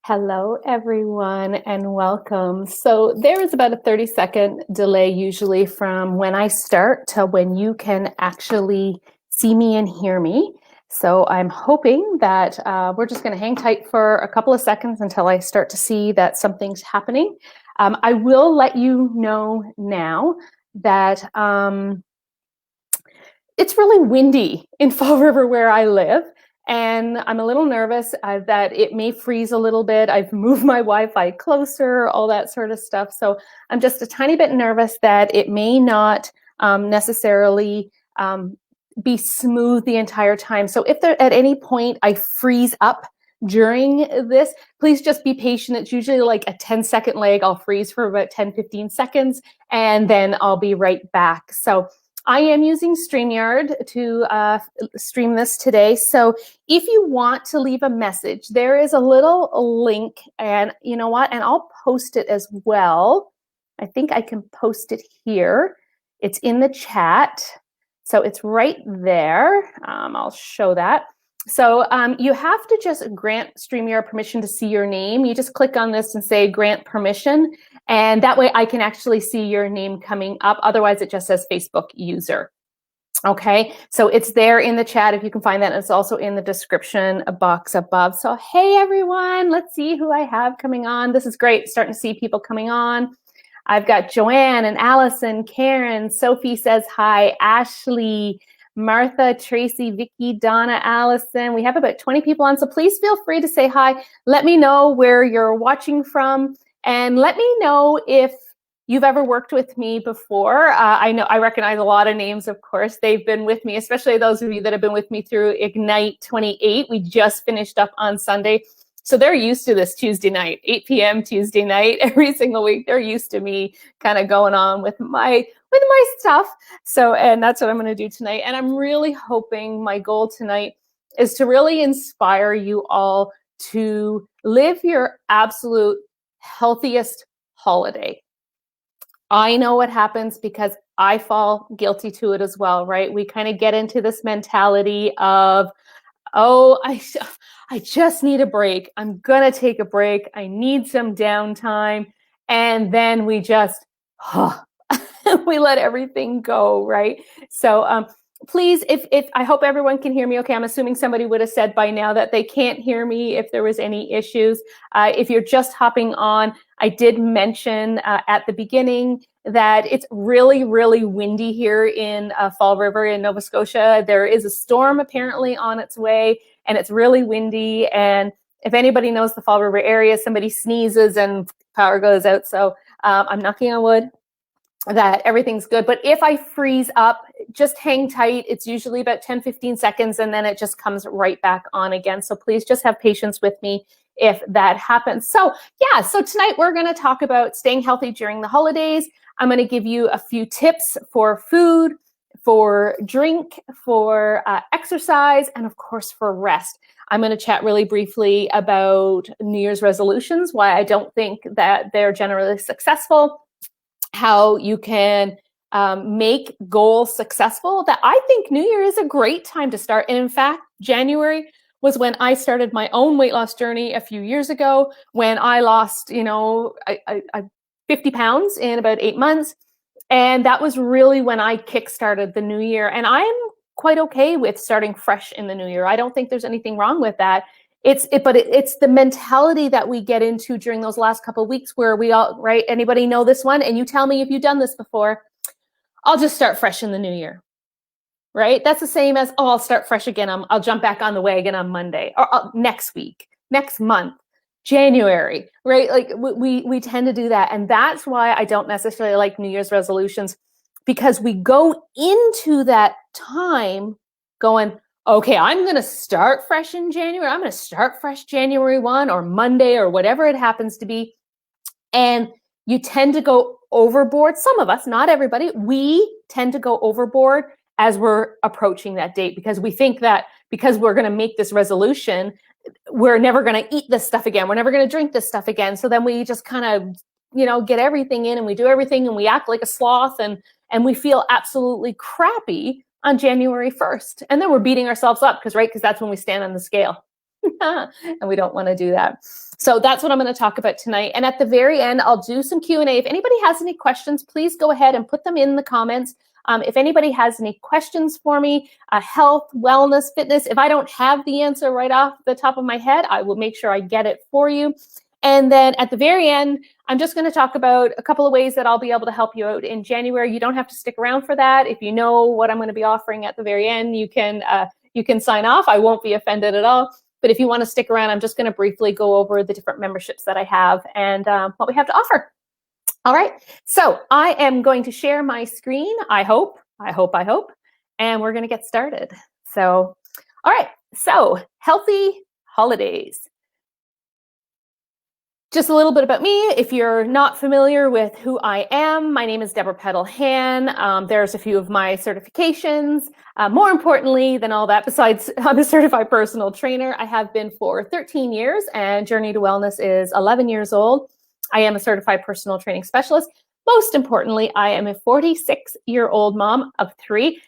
Hello, everyone, and welcome. So there is about a 30-second delay usually from when I start to when you can actually see me and hear me. So I'm hoping that we're just going to hang tight for a couple of seconds until I start to see that something's happening. I will let you know now that it's really windy in Fall River where I live. And I'm a little nervous that it may freeze a little bit. I've moved my Wi-Fi closer, all that sort of stuff. So I'm just a tiny bit nervous that it may not necessarily be smooth the entire time. So if there at any point I freeze up during this, please just be patient. It's usually like a 10-second lag. I'll freeze for about 10-15 seconds, and then I'll be right back. So I am using StreamYard to stream this today. So if you want to leave a message, there is a little link, and you know what? And I'll post it as well. I think I can post it here. It's in the chat. So it's right there. I'll show that. So you have to just grant StreamYard permission to see your name. You just click on this and say grant permission. And that way I can actually see your name coming up. Otherwise, it just says Facebook user. Okay, so it's there in the chat if you can find that. It's also in the description box above. So hey, everyone, let's see who I have coming on. This is great, starting to see people coming on. I've got Joanne and Allison, Karen, Sophie says hi, Ashley, Martha, Tracy, Vicky, Donna, Allison. We have about 20 people on, so please feel free to say hi. Let me know where you're watching from. And let me know if you've ever worked with me before. I recognize a lot of names, of course. They've been with me, especially those of you that have been with me through Ignite 28. We just finished up on Sunday. So they're used to this Tuesday night, 8 p.m. Tuesday night, every single week. They're used to me kind of going on with my stuff. So, and that's what I'm going to do tonight. And I'm really hoping my goal tonight is to really inspire you all to live your absolute healthiest holiday. I know what happens because I fall guilty to it as well, right? We kind of get into this mentality of, oh, I just need a break. I'm going to take a break. I need some downtime. And then we just, we let everything go, right? So please, if I hope everyone can hear me okay. I'm assuming somebody would have said by now that they can't hear me if there was any issues. If you're just hopping on, I did mention at the beginning that it's really, really windy here in Fall River in Nova Scotia. There is a storm apparently on its way, and it's really windy. And if anybody knows the Fall River area, somebody sneezes and power goes out. So I'm knocking on wood that everything's good. But if I freeze up, just hang tight. It's usually about 10-15 seconds, and then it just comes right back on again. So please just have patience with me if that happens. So yeah, so tonight we're going to talk about staying healthy during the holidays. I'm going to give you a few tips for food, for drink, for exercise, and of course for rest. I'm going to chat really briefly about New Year's resolutions, why I don't think that they're generally successful, how you can make goals successful. That I think New Year is a great time to start. And in fact, January was when I started my own weight loss journey a few years ago, when I lost, 50 pounds in about 8 months. And that was really when I kickstarted the new year. And I'm quite okay with starting fresh in the new year. I don't think there's anything wrong with that. It's the mentality that we get into during those last couple of weeks where we all, right? Anybody know this one? And you tell me if you've done this before. I'll just start fresh in the new year, right? That's the same as, oh, I'll start fresh again. I'll jump back on the wagon on Monday or next week, next month, January, right? Like we tend to do that. And that's why I don't necessarily like New Year's resolutions, because we go into that time going, okay, I'm going to start fresh in January. I'm going to start fresh January 1 or Monday or whatever it happens to be. And you tend to go overboard. Some of us, not everybody, we tend to go overboard as we're approaching that date, because we think that because we're going to make this resolution, we're never going to eat this stuff again. We're never going to drink this stuff again. So then we just kind of, get everything in, and we do everything, and we act like a sloth, and we feel absolutely crappy on January 1st. And then we're beating ourselves up because that's when we stand on the scale. And we don't want to do that. So that's what I'm going to talk about tonight. And at the very end, I'll do some Q&A. If anybody has any questions, please go ahead and put them in the comments. If anybody has any questions for me, health, wellness, fitness, if I don't have the answer right off the top of my head, I will make sure I get it for you. And then at the very end, I'm just going to talk about a couple of ways that I'll be able to help you out in January. You don't have to stick around for that. If you know what I'm going to be offering at the very end, you can sign off. I won't be offended at all. But if you want to stick around, I'm just going to briefly go over the different memberships that I have and what we have to offer. All right. So I am going to share my screen. I hope. And we're going to get started. So, all right. So healthy holidays. Just a little bit about me. If you're not familiar with who I am, my name is Deborah Peddle-Hann. There's a few of my certifications. More importantly than all that, besides I'm a certified personal trainer, I have been for 13 years and Journey to Wellness is 11 years old. I am a certified personal training specialist. Most importantly, I am a 46-year-old mom of 3.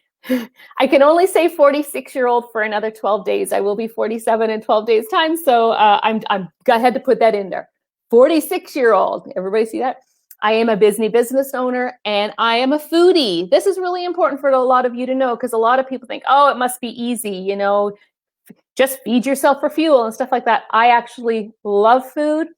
I can only say 46-year-old for another 12 days. I will be 47 in 12 days time. So I had to put that in there. 46-year-old. Everybody see that? I am a business owner and I am a foodie. This is really important for a lot of you to know because a lot of people think, oh, it must be easy, just feed yourself for fuel and stuff like that. I actually love food.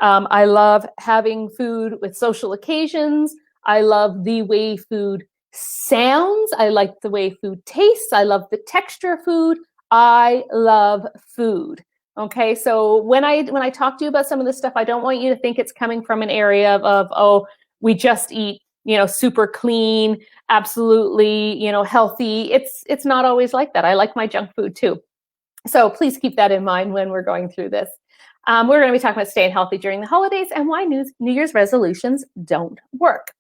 I love having food with social occasions. I love the way food sounds. I like the way food tastes. I love the texture of food. I love food. Okay, so when I talk to you about some of this stuff, I don't want you to think it's coming from an area of oh, we just eat, super clean, absolutely, healthy. It's not always like that. I like my junk food too. So please keep that in mind when we're going through this. We're going to be talking about staying healthy during the holidays and why New Year's resolutions don't work.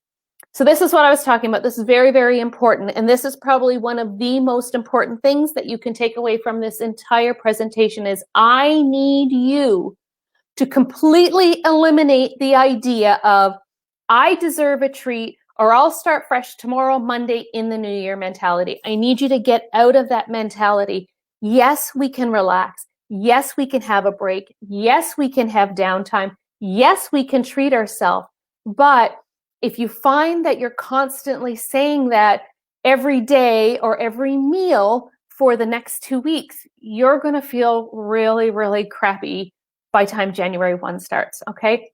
So this is what I was talking about. This is very, very important. And this is probably one of the most important things that you can take away from this entire presentation is I need you to completely eliminate the idea of I deserve a treat or I'll start fresh tomorrow, Monday in the new year mentality. I need you to get out of that mentality. Yes, we can relax. Yes, we can have a break. Yes, we can have downtime. Yes, we can treat ourselves. But if you find that you're constantly saying that every day or every meal for the next 2 weeks, you're going to feel really, really crappy by time January 1 starts, okay?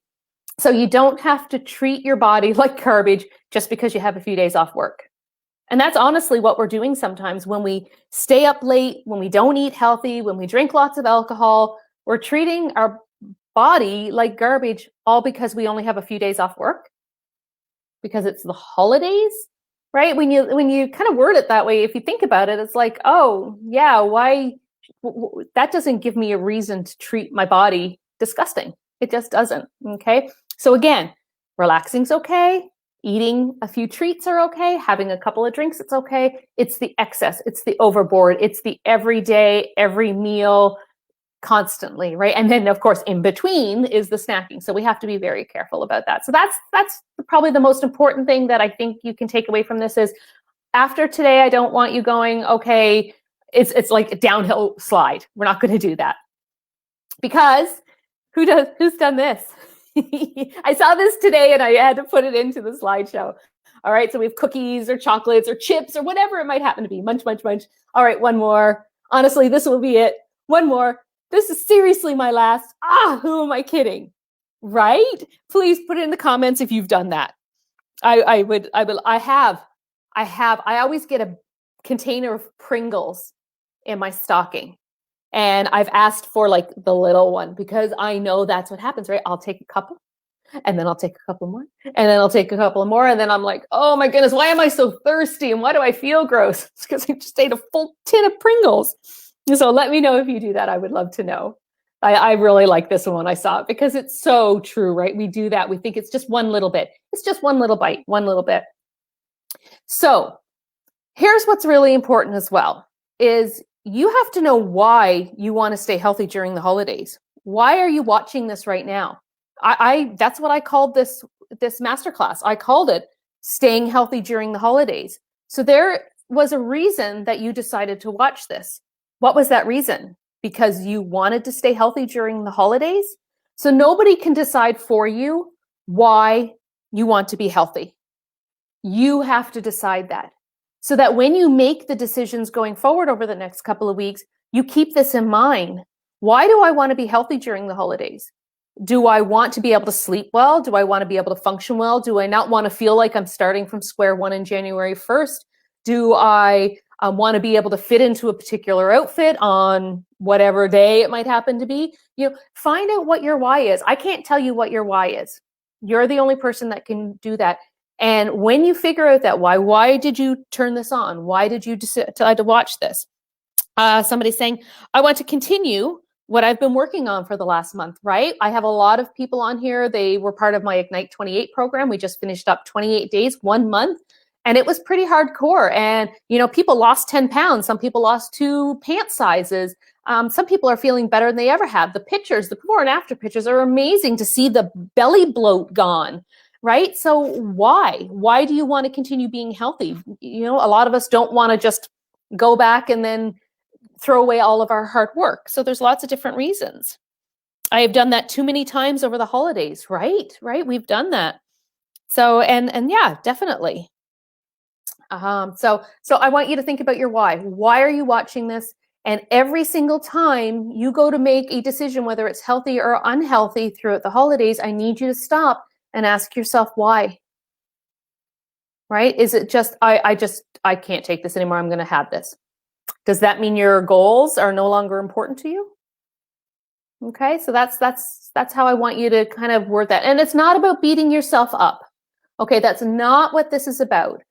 So you don't have to treat your body like garbage just because you have a few days off work. And that's honestly what we're doing sometimes when we stay up late, when we don't eat healthy, when we drink lots of alcohol, we're treating our body like garbage all because we only have a few days off work. Because it's the holidays, right? When you kind of word it that way, if you think about it, it's like, oh yeah, why? That doesn't give me a reason to treat my body disgusting. It just doesn't. Okay. So again, relaxing's okay. Eating a few treats are okay. Having a couple of drinks, it's okay. It's the excess. It's the overboard. It's the everyday, every meal, constantly, right? And then of course in between is the snacking. So we have to be very careful about that. So that's probably the most important thing that I think you can take away from this is after today, I don't want you going, okay, it's like a downhill slide. We're not going to do that. Because who's done this? I saw this today and I had to put it into the slideshow. All right. So we have cookies or chocolates or chips or whatever it might happen to be. Munch, munch, munch. All right. One more. Honestly, this will be it. One more. This is seriously my last. Who am I kidding? Right? Please put it in the comments if you've done that. I have. I always get a container of Pringles in my stocking. And I've asked for like the little one because I know that's what happens, right? I'll take a couple and then I'll take a couple more and then I'll take a couple more. And then I'm like, oh my goodness, why am I so thirsty? And why do I feel gross? It's because I just ate a full tin of Pringles. So let me know if you do that. I would love to know. I really like this one when I saw it because it's so true, right? We do that. We think it's just one little bit. It's just one little bite, one little bit. So here's what's really important as well is you have to know why you want to stay healthy during the holidays. Why are you watching this right now? That's what I called this masterclass. I called it Staying Healthy During the Holidays. So there was a reason that you decided to watch this. What was that reason? because you wanted to stay healthy during the holidays. So nobody can decide for you why you want to be healthy. You have to decide that, so that when you make the decisions going forward over the next couple of weeks, you keep this in mind. Why do I want to be healthy during the holidays? Do I want to be able to sleep well? Do I want to be able to function well? Do I not want to feel like I'm starting from square one on January 1st? Do I want to be able to fit into a particular outfit on whatever day it might happen to be? Find out what your why is. I can't tell you what your why is. You're the only person that can do that. And when you figure out that why did you turn this on? Why did you decide to watch this? Somebody's saying, I want to continue what I've been working on for the last month, right? I have a lot of people on here. They were part of my Ignite 28 program. We just finished up 28 days, 1 month, and it was pretty hardcore. And, people lost 10 pounds. Some people lost 2 pant sizes. Some people are feeling better than they ever have. The pictures, the before and after pictures are amazing to see the belly bloat gone, right? So why do you want to continue being healthy? A lot of us don't want to just go back and then throw away all of our hard work. So there's lots of different reasons. I have done that too many times over the holidays, right? We've done that. So, and yeah, definitely. So I want you to think about your why. Why are you watching this? And every single time you go to make a decision, whether it's healthy or unhealthy throughout the holidays, I need you to stop and ask yourself why. Right? Is it just, I can't take this anymore. I'm going to have this. Does that mean your goals are no longer important to you? Okay, so that's how I want you to kind of word that. And it's not about beating yourself up. Okay, that's not what this is about.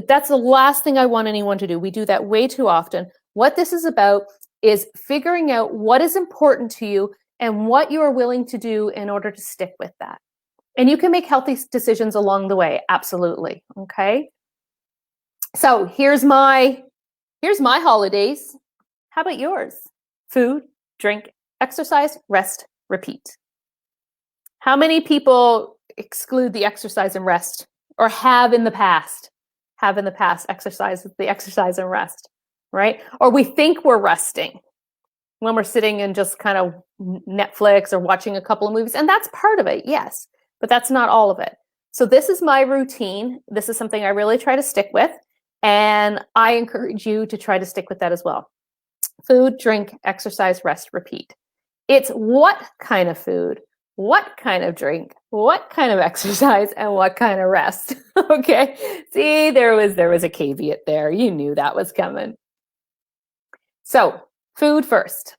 That's the last thing I want anyone to do. We do that way too often. What this is about is figuring out what is important to you and what you are willing to do in order to stick with that. And you can make healthy decisions along the way, absolutely. Okay, so here's my holidays. How about yours? Food, drink, exercise, rest, repeat. How many people exclude the exercise and rest, or have in the past exercise and rest, right? Or we think we're resting when we're sitting and just kind of Netflix or watching a couple of movies. And that's part of it, yes, but that's not all of it. So this is my routine. This is something I really try to stick with. And I encourage you to try to stick with that as well. Food, drink, exercise, rest, repeat. It's what kind of food, what kind of drink, what kind of exercise, and what kind of rest. Okay. See, there was a caveat there. You knew that was coming. So, food first.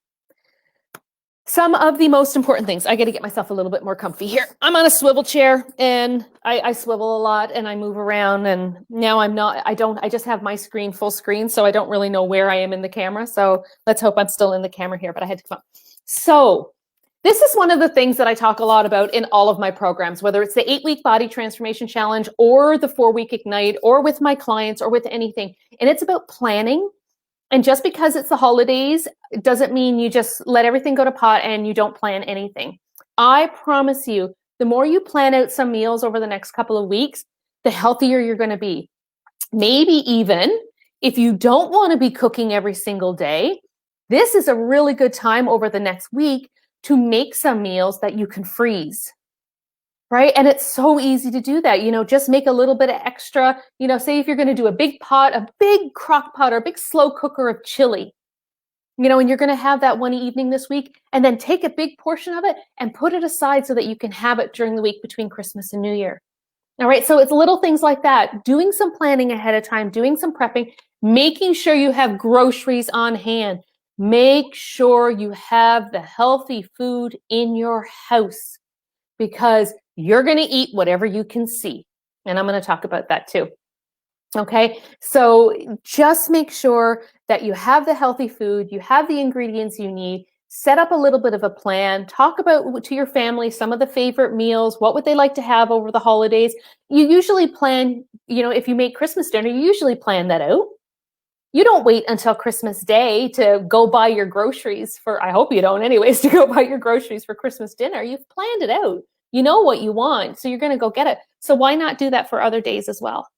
Some of the most important things. I got to get myself a little bit more comfy here. I'm on a swivel chair and I swivel a lot and I move around, and now I just have my screen full screen, so I don't really know where I am in the camera. So let's hope I'm still in the camera here, but I had to come up. So this is one of the things that I talk a lot about in all of my programs, whether it's the 8-week body transformation challenge or the 4-week Ignite or with my clients or with anything. And it's about planning. And just because it's the holidays doesn't mean you just let everything go to pot and you don't plan anything. I promise you, the more you plan out some meals over the next couple of weeks, the healthier you're going to be. Maybe even if you don't want to be cooking every single day, this is a really good time over the next week to make some meals that you can freeze. Right? And it's so easy to do that. Just make a little bit of extra, say if you're going to do a big pot, a big crock pot or a big slow cooker of chili, and you're going to have that one evening this week, and then take a big portion of it and put it aside so that you can have it during the week between Christmas and New Year. All right. So it's little things like that, doing some planning ahead of time, doing some prepping, making sure you have groceries on hand. Make sure you have the healthy food in your house, because you're going to eat whatever you can see. And I'm going to talk about that too. Okay. So just make sure that you have the healthy food, you have the ingredients you need, set up a little bit of a plan, talk about to your family some of the favorite meals, what would they like to have over the holidays. You usually plan, if you make Christmas dinner, you usually plan that out. You don't wait until Christmas Day to go buy your groceries I hope you don't anyways, to go buy your groceries for Christmas dinner. You've planned it out. You know what you want, so you're going to go get it. So why not do that for other days as well?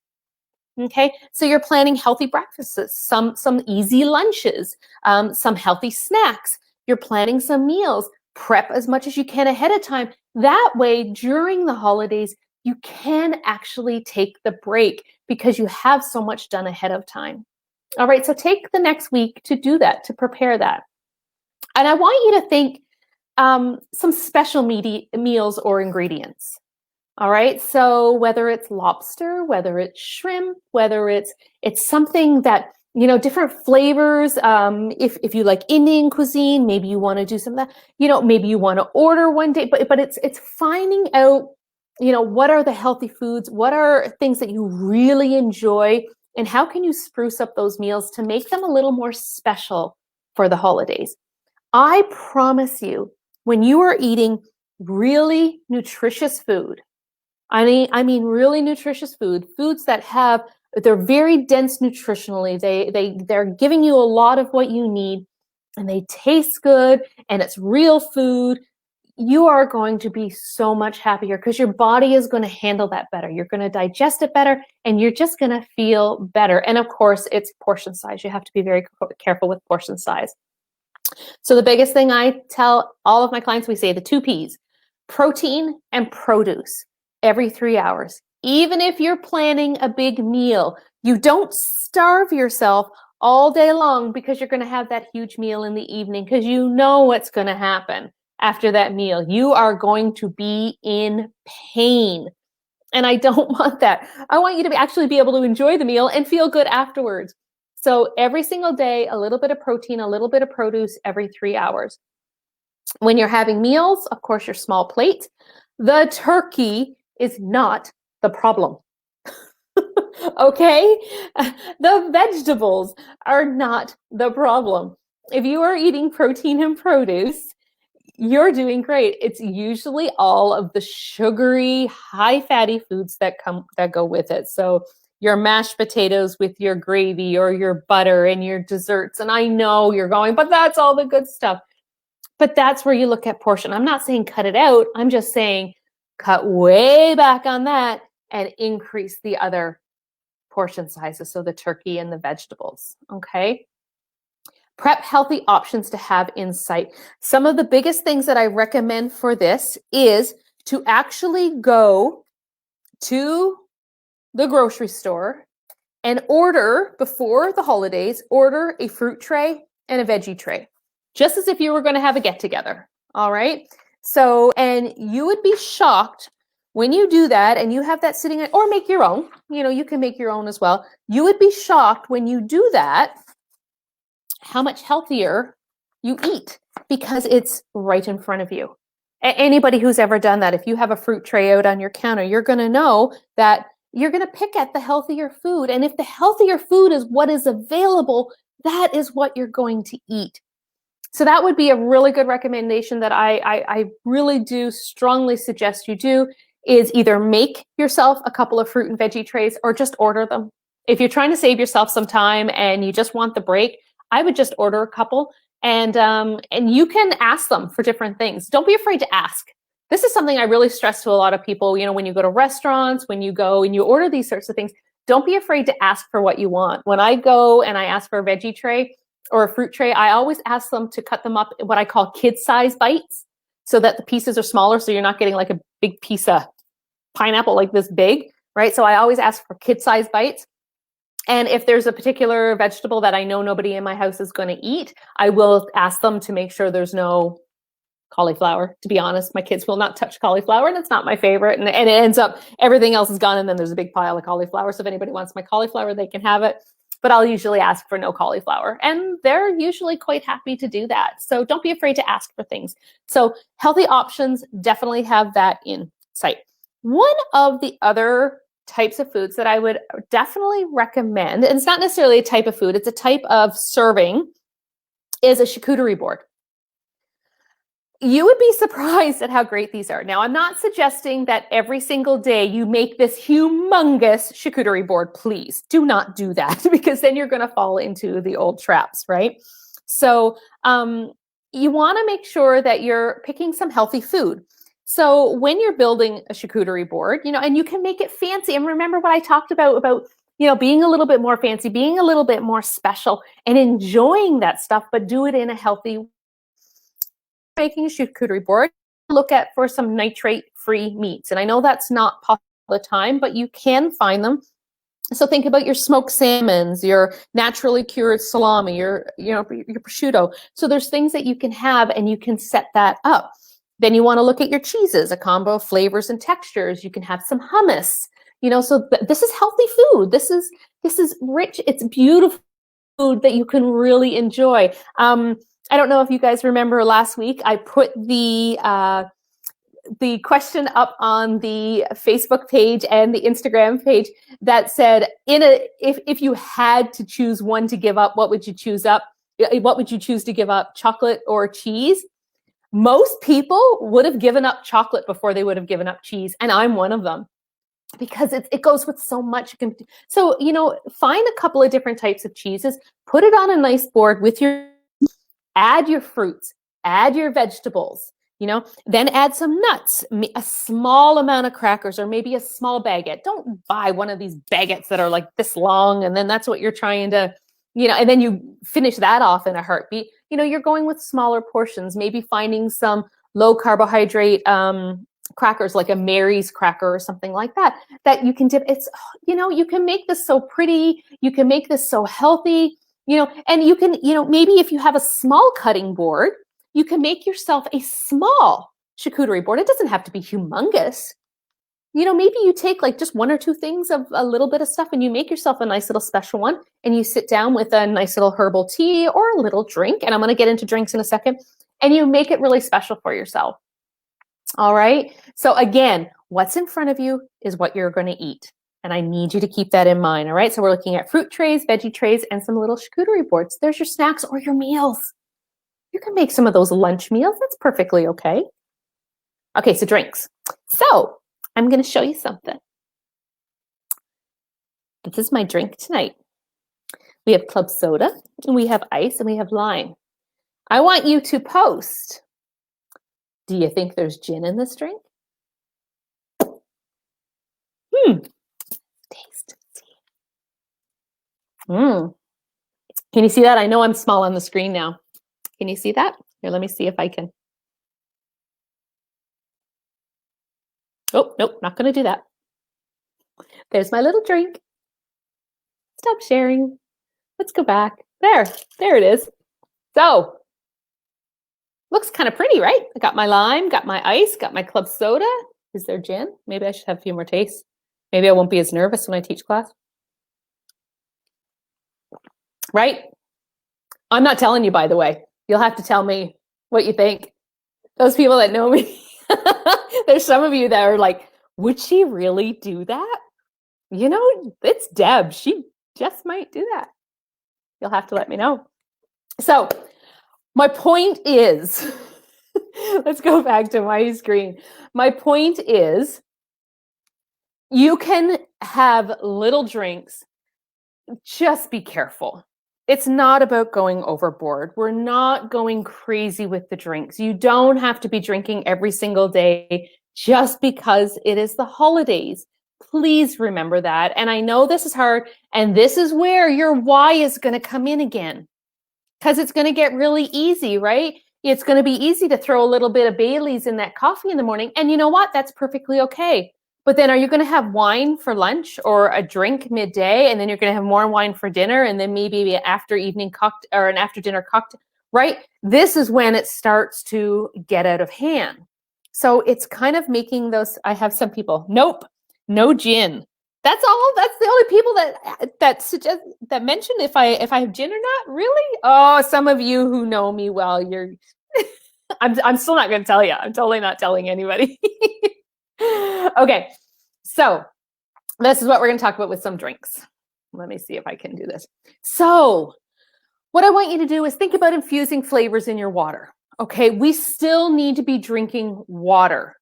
Okay, so you're planning healthy breakfasts, some easy lunches, some healthy snacks. you're planning some meals, prep as much as you can ahead of time. That way, during the holidays, you can actually take the break because you have so much done ahead of time. All right, so take the next week to do that, to prepare that. And I want you to think some special meals or ingredients. All right, so whether it's lobster, whether it's shrimp, whether it's something that, you know, different flavors. If you like Indian cuisine, maybe you want to do some of that. You know, maybe you want to order one day, but it's finding out, you know, what are the healthy foods, what are things that you really enjoy, and how can you spruce up those meals to make them a little more special for the holidays. I promise you, when you are eating really nutritious food, I mean really nutritious foods that they're very dense nutritionally. They're giving you a lot of what you need, and they taste good, and it's real food. You are going to be so much happier because your body is going to handle that better. You're going to digest it better, and you're just going to feel better. And of course, it's portion size. You have to be very careful with portion size. So the biggest thing I tell all of my clients, we say the 2 Ps, protein and produce every 3 hours. Even if you're planning a big meal, you don't starve yourself all day long because you're going to have that huge meal in the evening, because you know what's going to happen after that meal. You are going to be in pain. And I don't want that. I want you to actually be able to enjoy the meal and feel good afterwards. So every single day, a little bit of protein, a little bit of produce every 3 hours. When you're having meals, of course, your small plate. The turkey is not the problem. Okay? The vegetables are not the problem. If you are eating protein and produce, you're doing great. It's usually all of the sugary, high fatty foods that go with it. So your mashed potatoes with your gravy or your butter and your desserts. And I know you're going, but that's all the good stuff. But that's where you look at portion. I'm not saying cut it out. I'm just saying cut way back on that and increase the other portion sizes. So the turkey and the vegetables. Okay. Prep healthy options to have in sight. Some of the biggest things that I recommend for this is to actually go to the grocery store and order, before the holidays, order a fruit tray and a veggie tray, just as if you were going to have a get together. All right. So, and you would be shocked when you do that and you have that sitting, or make your own, you know, you can make your own as well. You would be shocked when you do that, how much healthier you eat, because it's right in front of you. Anybody who's ever done that, if you have a fruit tray out on your counter, you're going to know that you're going to pick at the healthier food. And if the healthier food is what is available, that is what you're going to eat. So that would be a really good recommendation that I really do strongly suggest you do, is either make yourself a couple of fruit and veggie trays or just order them. If you're trying to save yourself some time and you just want the break, I would just order a couple, and you can ask them for different things. Don't be afraid to ask. This is something I really stress to a lot of people. You know, when you go to restaurants, when you go and you order these sorts of things, don't be afraid to ask for what you want. When I go and I ask for a veggie tray or a fruit tray, I always ask them to cut them up in what I call kid-size bites, so that the pieces are smaller, so you're not getting like a big piece of pineapple like this big, right? So I always ask for kid-size bites. And if there's a particular vegetable that I know nobody in my house is going to eat, I will ask them to make sure there's no cauliflower. To be honest, my kids will not touch cauliflower, and it's not my favorite. And it ends up, everything else is gone, and then there's a big pile of cauliflower. So if anybody wants my cauliflower, they can have it. But I'll usually ask for no cauliflower, and they're usually quite happy to do that. So don't be afraid to ask for things. So healthy options, definitely have that in sight. One of the other types of foods that I would definitely recommend, and it's not necessarily a type of food, it's a type of serving, is a charcuterie board. You would be surprised at how great these are. Now, I'm not suggesting that every single day you make this humongous charcuterie board. Please do not do that, because then you're going to fall into the old traps, right? So you want to make sure that you're picking some healthy food. So when you're building a charcuterie board, you know, and you can make it fancy. And remember what I talked about, you know, being a little bit more fancy, being a little bit more special, and enjoying that stuff, but do it in a healthy way. making a charcuterie board, look at for some nitrate-free meats. And I know that's not possible all the time, but you can find them. So think about your smoked salmons, your naturally cured salami, your prosciutto. So there's things that you can have and you can set that up. Then you want to look at your cheeses, a combo of flavors and textures. You can have some hummus. So this is healthy food. This is rich. It's beautiful food that you can really enjoy. I don't know if you guys remember last week, I put the question up on the Facebook page and the Instagram page that said, if you had to choose one to give up, what would you choose up? What would you choose to give up, chocolate or cheese? Most people would have given up chocolate before they would have given up cheese, and I'm one of them, because it goes with so much. So, find a couple of different types of cheeses, put it on a nice board with add your fruits, add your vegetables, then add some nuts, a small amount of crackers, or maybe a small baguette. Don't buy one of these baguettes that are like this long, and then that's what you're trying to, and then you finish that off in a heartbeat. You're going with smaller portions, maybe finding some low carbohydrate crackers, like a Mary's cracker or something like that you can dip. It's, you can make this so pretty, you can make this so healthy, and you can, maybe if you have a small cutting board, you can make yourself a small charcuterie board. It doesn't have to be humongous. Maybe you take like just one or two things of a little bit of stuff and you make yourself a nice little special one, and you sit down with a nice little herbal tea or a little drink. And I'm going to get into drinks in a second, and you make it really special for yourself. All right. So again, what's in front of you is what you're going to eat. And I need you to keep that in mind. All right. So we're looking at fruit trays, veggie trays, and some little charcuterie boards. There's your snacks or your meals. You can make some of those lunch meals. That's perfectly okay. Okay. So drinks. So I'm going to show you something. This is my drink tonight. We have club soda, and we have ice, and we have lime. I want you to post. Do you think there's gin in this drink? Taste. Can you see that? I know I'm small on the screen now. Can you see that? Here, let me see if I can. Oh, nope, not going to do that. There's my little drink. Stop sharing. Let's go back. There it is. So, looks kind of pretty, right? I got my lime, got my ice, got my club soda. Is there gin? Maybe I should have a few more tastes. Maybe I won't be as nervous when I teach class. Right? I'm not telling you, by the way. You'll have to tell me what you think. Those people that know me. There's some of you that are like, would she really do that? It's Deb. She just might do that. You'll have to let me know. So my point is, let's go back to my screen. My point is, you can have little drinks. Just be careful. It's not about going overboard. We're not going crazy with the drinks. You don't have to be drinking every single day just because it is the holidays. Please remember that. And I know this is hard, and this is where your why is going to come in again, because it's going to get really easy, right? It's going to be easy to throw a little bit of Bailey's in that coffee in the morning. And you know what? That's perfectly okay. But then are you going to have wine for lunch or a drink midday, and then you're going to have more wine for dinner, and then maybe an after evening cocktail or an after dinner cocktail, right? This is when it starts to get out of hand. So it's kind of making those. I have some people, nope, no gin. That's all. That's the only people that suggest, that mention if I have gin or not. Really? Oh, some of you who know me well, you're. I'm still not going to tell you. I'm totally not telling anybody. Okay, so this is what we're going to talk about with some drinks. Let me see if I can do this. So what I want you to do is think about infusing flavors in your water. Okay, we still need to be drinking water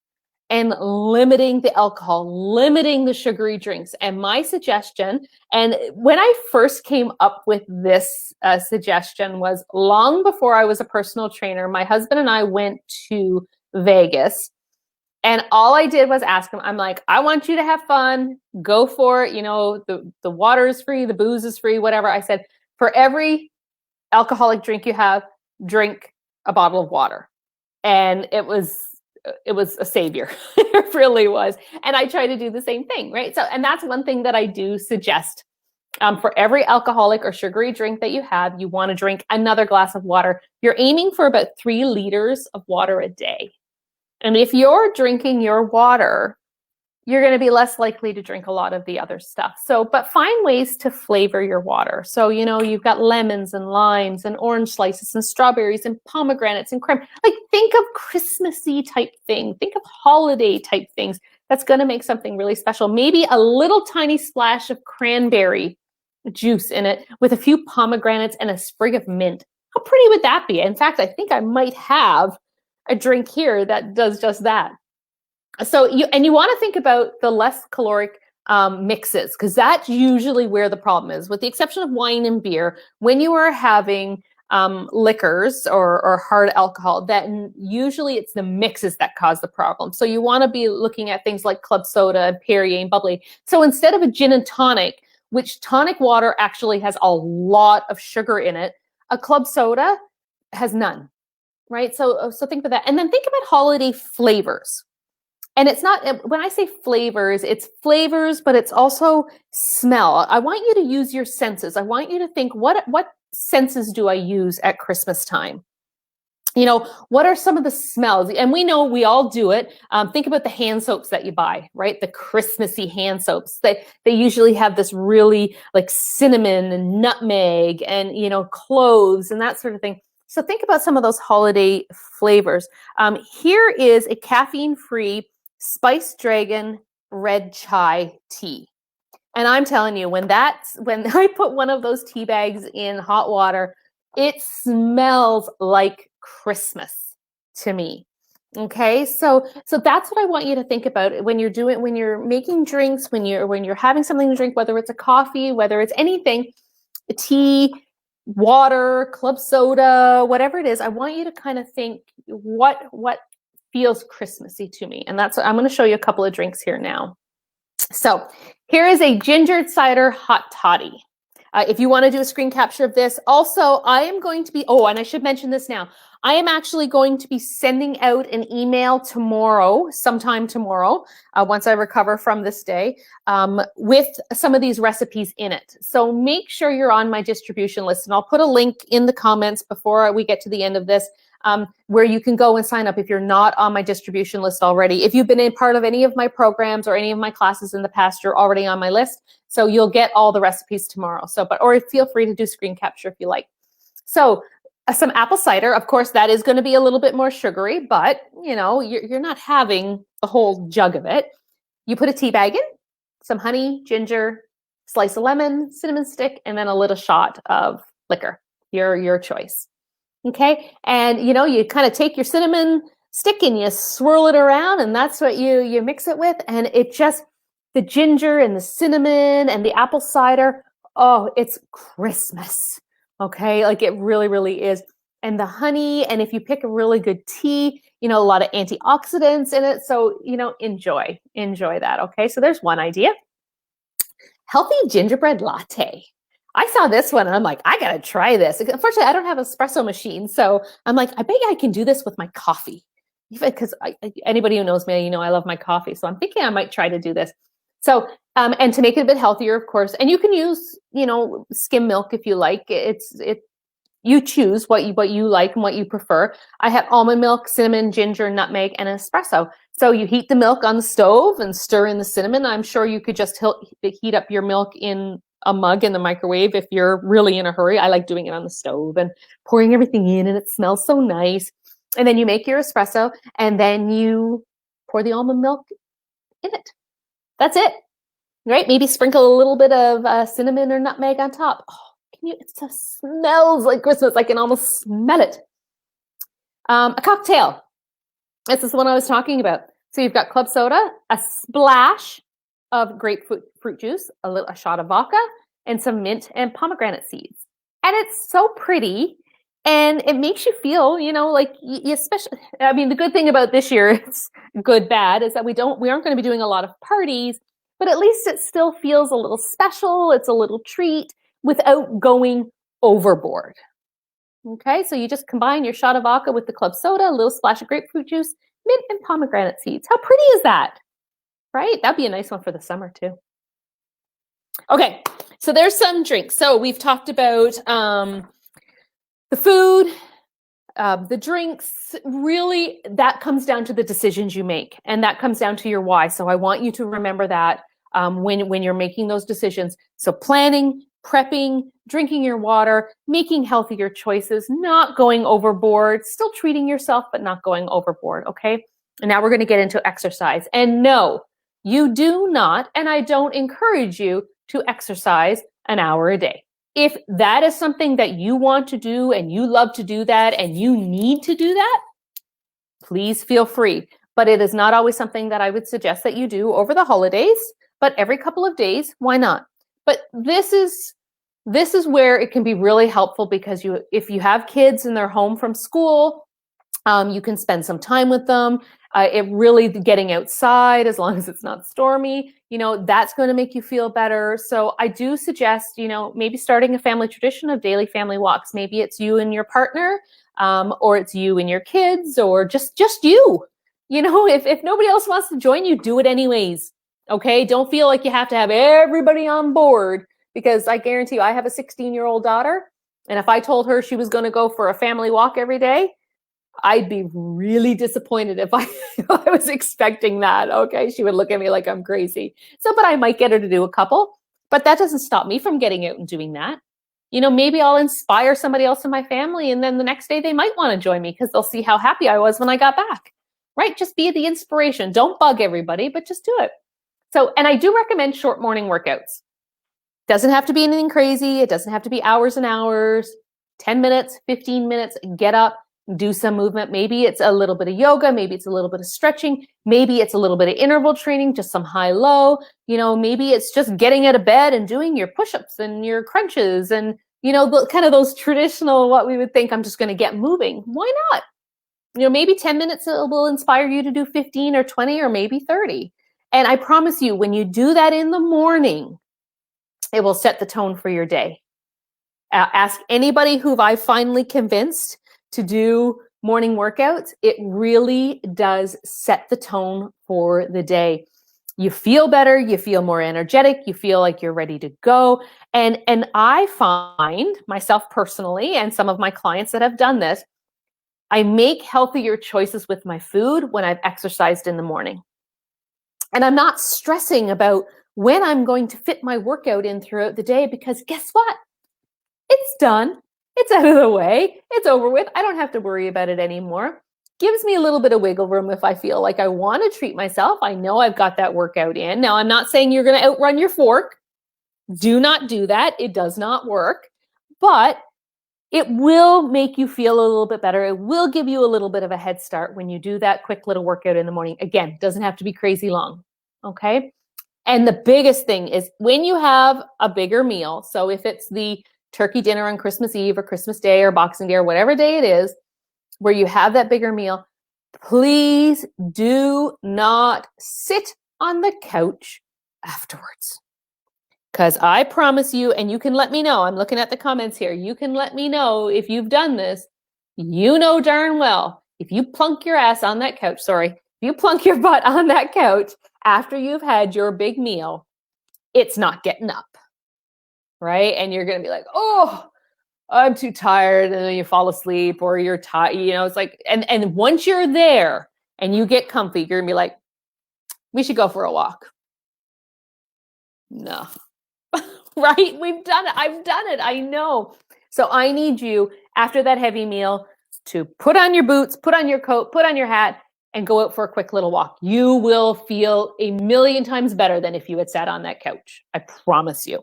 and limiting the alcohol, limiting the sugary drinks. And my suggestion, and when I first came up with this suggestion, was long before I was a personal trainer. My husband and I went to Vegas. And all I did was ask him, I'm like, I want you to have fun. Go for it. The water is free. The booze is free, whatever. I said, for every alcoholic drink you have, drink a bottle of water. And it was a savior. It really was. And I try to do the same thing, right? So, and that's one thing that I do suggest. For every alcoholic or sugary drink that you have, you want to drink another glass of water. You're aiming for about 3 liters of water a day. And if you're drinking your water, you're going to be less likely to drink a lot of the other stuff. So, but find ways to flavor your water. So, you know, you've got lemons and limes and orange slices and strawberries and pomegranates and creme. Like, think of Christmassy type thing. Think of holiday type things. That's going to make something really special. Maybe a little tiny splash of cranberry juice in it with a few pomegranates and a sprig of mint. How pretty would that be? In fact, I think I might have a drink here that does just that. So you want to think about the less caloric mixes, because that's usually where the problem is. With the exception of wine and beer, when you are having liquors or hard alcohol, then usually it's the mixes that cause the problem. So you want to be looking at things like club soda and Perrier and bubbly. So instead of a gin and tonic, which tonic water actually has a lot of sugar in it, a club soda has none, right? So think about that. And then think about holiday flavors. And it's not, when I say flavors, it's flavors, but it's also smell. I want you to use your senses. I want you to think, what senses do I use at Christmas time? You know, what are some of the smells? And we know we all do it. Think about the hand soaps that you buy, right? The Christmassy hand soaps. They usually have this really like cinnamon and nutmeg and, you know, cloves and that sort of thing. So think about some of those holiday flavors. Here is a caffeine-free Spice Dragon red chai tea. And I'm telling you, when I put one of those tea bags in hot water, it smells like Christmas to me. Okay, so that's what I want you to think about when you're making drinks, when you're having something to drink, whether it's a coffee, whether it's anything, a tea, water, club soda, whatever it is. I want you to kind of think what feels Christmassy to me, and that's what I'm going to show you a couple of drinks here now. So here is a gingered cider hot toddy. If you want to do a screen capture of this, also I am going to be, and I should mention this now, I am actually going to be sending out an email sometime tomorrow, once I recover from this day, with some of these recipes in it. So make sure you're on my distribution list, and I'll put a link in the comments before we get to the end of this, where you can go and sign up if you're not on my distribution list already. If you've been a part of any of my programs or any of my classes in the past, you're already on my list. So you'll get all the recipes tomorrow. Or feel free to do screen capture if you like. So some apple cider, of course, that is going to be a little bit more sugary, but you know, you're not having the whole jug of it. You put a tea bag in, some honey, ginger, slice of lemon, cinnamon stick, and then a little shot of liquor, your choice. Okay, and you know, you kind of take your cinnamon stick and you swirl it around, and that's what you mix it with, and it just, the ginger and the cinnamon and the apple cider, oh, it's Christmas. Okay, like it really, really is. And the honey, and if you pick a really good tea, you know, a lot of antioxidants in it. So, you know, enjoy that. Okay, so there's one idea. Healthy gingerbread latte. I saw this one and I'm like, I gotta try this. Unfortunately, I don't have an espresso machine. So I'm like, I bet I can do this with my coffee. Because anybody who knows me, you know, I love my coffee. So I'm thinking I might try to do this. So, and to make it a bit healthier, of course, and you can use, you know, skim milk if you like. You choose what you like and what you prefer. I have almond milk, cinnamon, ginger, nutmeg, and espresso. So you heat the milk on the stove and stir in the cinnamon. I'm sure you could just heat up your milk in a mug in the microwave if you're really in a hurry. I like doing it on the stove and pouring everything in, and it smells so nice. And then you make your espresso, and then you pour the almond milk in it. That's it, right? Maybe sprinkle a little bit of cinnamon or nutmeg on top. Oh, it just smells like Christmas. I can almost smell it. A cocktail. This is the one I was talking about. So you've got club soda, a splash of grapefruit juice, a shot of vodka, and some mint and pomegranate seeds. And it's so pretty. And it makes you feel, you know, like you especially, I mean, the good thing about this year, it's good, bad, is that we aren't going to be doing a lot of parties, but at least it still feels a little special. It's a little treat without going overboard. Okay, so you just combine your shot of vodka with the club soda, a little splash of grapefruit juice, mint and pomegranate seeds. How pretty is that? Right? That'd be a nice one for the summer too. Okay, so there's some drinks. So we've talked about the food, the drinks. Really, that comes down to the decisions you make, and that comes down to your why. So I want you to remember that when you're making those decisions. So planning, prepping, drinking your water, making healthier choices, not going overboard, still treating yourself, but not going overboard. Okay. And now we're going to get into exercise. And no, you do not, and I don't encourage you to exercise an hour a day. If that is something that you want to do and you love to do that and you need to do that, please feel free. But it is not always something that I would suggest that you do over the holidays, but every couple of days, why not? But this is where it can be really helpful because if you have kids and they're home from school, you can spend some time with them. It really getting outside, as long as it's not stormy, that's going to make you feel better. So I do suggest, maybe starting a family tradition of daily family walks. Maybe it's you and your partner, or it's you and your kids, or just you. If nobody else wants to join you, do it anyways. Okay, don't feel like you have to have everybody on board, because I guarantee you, I have a 16-year-old daughter, and if I told her she was going to go for a family walk every day, I'd be really disappointed if I was expecting that. Okay, she would look at me like I'm crazy. But I might get her to do a couple, but that doesn't stop me from getting out and doing that. Maybe I'll inspire somebody else in my family, and then the next day they might want to join me because they'll see how happy I was when I got back. Right? Just be the inspiration. Don't bug everybody, but just do it. So, and I do recommend short morning workouts. Doesn't have to be anything crazy. It doesn't have to be hours and hours. 10 minutes, 15 minutes, get up, do some movement. Maybe it's a little bit of yoga. Maybe it's a little bit of stretching. Maybe it's a little bit of interval training, just some high-low. Maybe it's just getting out of bed and doing your push-ups and your crunches and, kind of those traditional, what we would think, I'm just going to get moving. Why not? Maybe 10 minutes will inspire you to do 15 or 20 or maybe 30. And I promise you, when you do that in the morning, it will set the tone for your day. Ask anybody who I've finally convinced to do morning workouts. It really does set the tone for the day. You feel better, you feel more energetic, you feel like you're ready to go. And I find myself personally, and some of my clients that have done this, I make healthier choices with my food when I've exercised in the morning. And I'm not stressing about when I'm going to fit my workout in throughout the day, because guess what? It's done. It's out of the way. It's over with. I don't have to worry about it anymore. Gives me a little bit of wiggle room if I feel like I want to treat myself. I know I've got that workout in. Now, I'm not saying you're going to outrun your fork. Do not do that. It does not work. But it will make you feel a little bit better. It will give you a little bit of a head start when you do that quick little workout in the morning. Again, it doesn't have to be crazy long. Okay. And the biggest thing is when you have a bigger meal. So if it's the turkey dinner on Christmas Eve or Christmas Day or Boxing Day or whatever day it is, where you have that bigger meal, please do not sit on the couch afterwards. Because I promise you, and you can let me know, I'm looking at the comments here, you can let me know if you've done this. You know darn well, if you plunk your ass on that couch, if you plunk your butt on that couch after you've had your big meal, it's not getting up, right? And you're going to be like, oh, I'm too tired. And then you fall asleep or you're tired. It's like, and once you're there and you get comfy, you're going to be like, we should go for a walk. No. Right? We've done it. I've done it. I know. So I need you after that heavy meal to put on your boots, put on your coat, put on your hat, and go out for a quick little walk. You will feel a million times better than if you had sat on that couch. I promise you.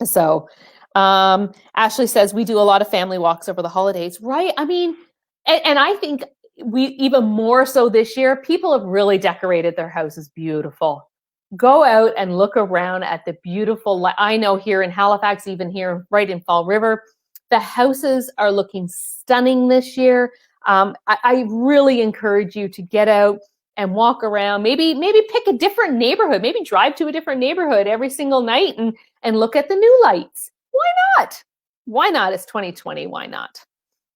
So Ashley says we do a lot of family walks over the holidays, right? I mean, and I think we even more so this year, people have really decorated their houses beautiful. Go out and look around at the beautiful, I know here in Halifax, even here right in Fall River, the houses are looking stunning this year. I really encourage you to get out and walk around, maybe pick a different neighborhood, maybe drive to a different neighborhood every single night and look at the new lights. Why not? Why not? It's 2020. Why not?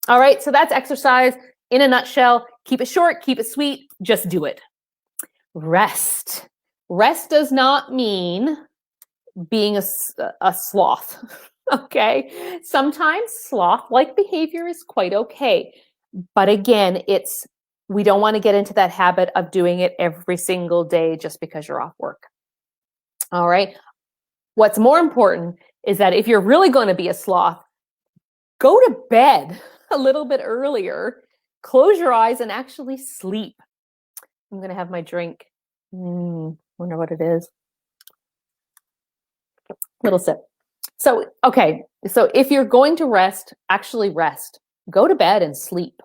All right, so that's exercise in a nutshell. Keep it short, keep it sweet, just do it. Rest. Rest does not mean being a sloth, okay? Sometimes sloth-like behavior is quite okay. But again, we don't want to get into that habit of doing it every single day just because you're off work. All right. What's more important is that if you're really going to be a sloth, go to bed a little bit earlier, close your eyes and actually sleep. I'm going to have my drink. Wonder what it is. Little sip. So, okay. So if you're going to rest, actually rest. Go to bed and sleep.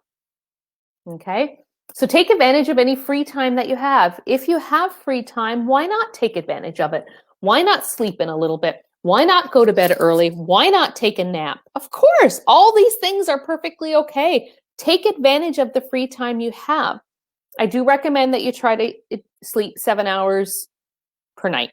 Okay. So take advantage of any free time that you have. If you have free time, why not take advantage of it? Why not sleep in a little bit? Why not go to bed early? Why not take a nap? Of course, all these things are perfectly okay. Take advantage of the free time you have. I do recommend that you try to sleep 7 hours per night.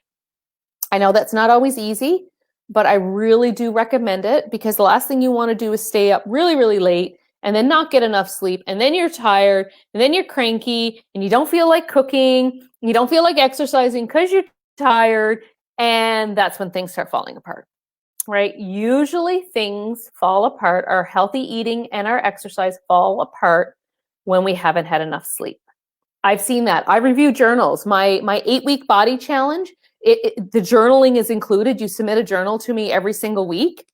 I know that's not always easy, but I really do recommend it because the last thing you want to do is stay up really, really late and then not get enough sleep. And then you're tired and then you're cranky and you don't feel like cooking. And you don't feel like exercising because you're tired. And that's when things start falling apart, right? Usually things fall apart. Our healthy eating and our exercise fall apart when we haven't had enough sleep. I've seen that. I review journals. My 8-week body challenge, the journaling is included. You submit a journal to me every single week.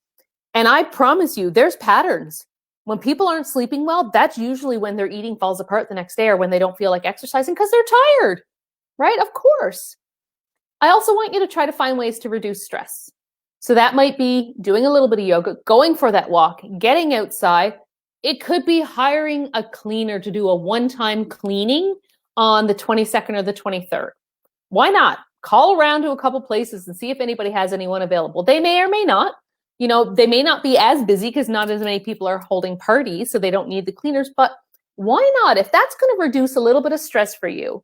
And I promise you, there's patterns. When people aren't sleeping well, that's usually when their eating falls apart the next day or when they don't feel like exercising because they're tired, right? Of course. I also want you to try to find ways to reduce stress. So that might be doing a little bit of yoga, going for that walk, getting outside. It could be hiring a cleaner to do a one-time cleaning on the 22nd or the 23rd. Why not? Call around to a couple places and see if anybody has anyone available. They may or may not. You know, they may not be as busy because not as many people are holding parties, so they don't need the cleaners. But why not? If that's going to reduce a little bit of stress for you,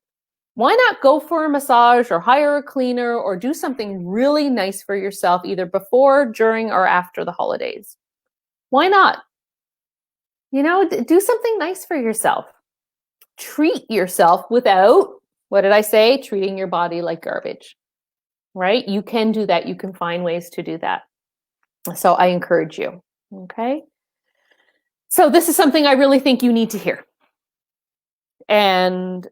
why not go for a massage or hire a cleaner or do something really nice for yourself either before, during, or after the holidays? Why not? You know, do something nice for yourself. Treat yourself without, what did I say? Treating your body like garbage, right? You can do that. You can find ways to do that. So I encourage you, okay? So this is something I really think you need to hear. And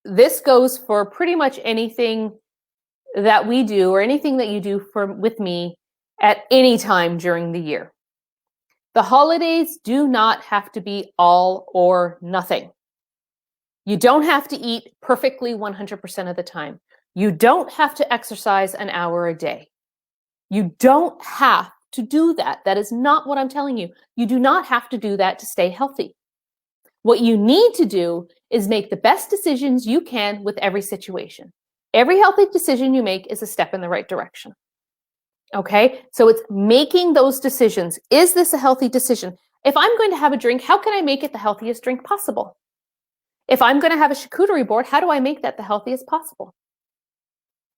this goes for pretty much anything that we do or anything that you do with me at any time during the year. The holidays do not have to be all or nothing. You don't have to eat perfectly 100% of the time. You don't have to exercise an hour a day. You don't have to do that. That is not what I'm telling you. You do not have to do that to stay healthy. What you need to do is make the best decisions you can with every situation. Every healthy decision you make is a step in the right direction. Okay? So it's making those decisions. Is this a healthy decision? If I'm going to have a drink, how can I make it the healthiest drink possible? If I'm going to have a charcuterie board, how do I make that the healthiest possible?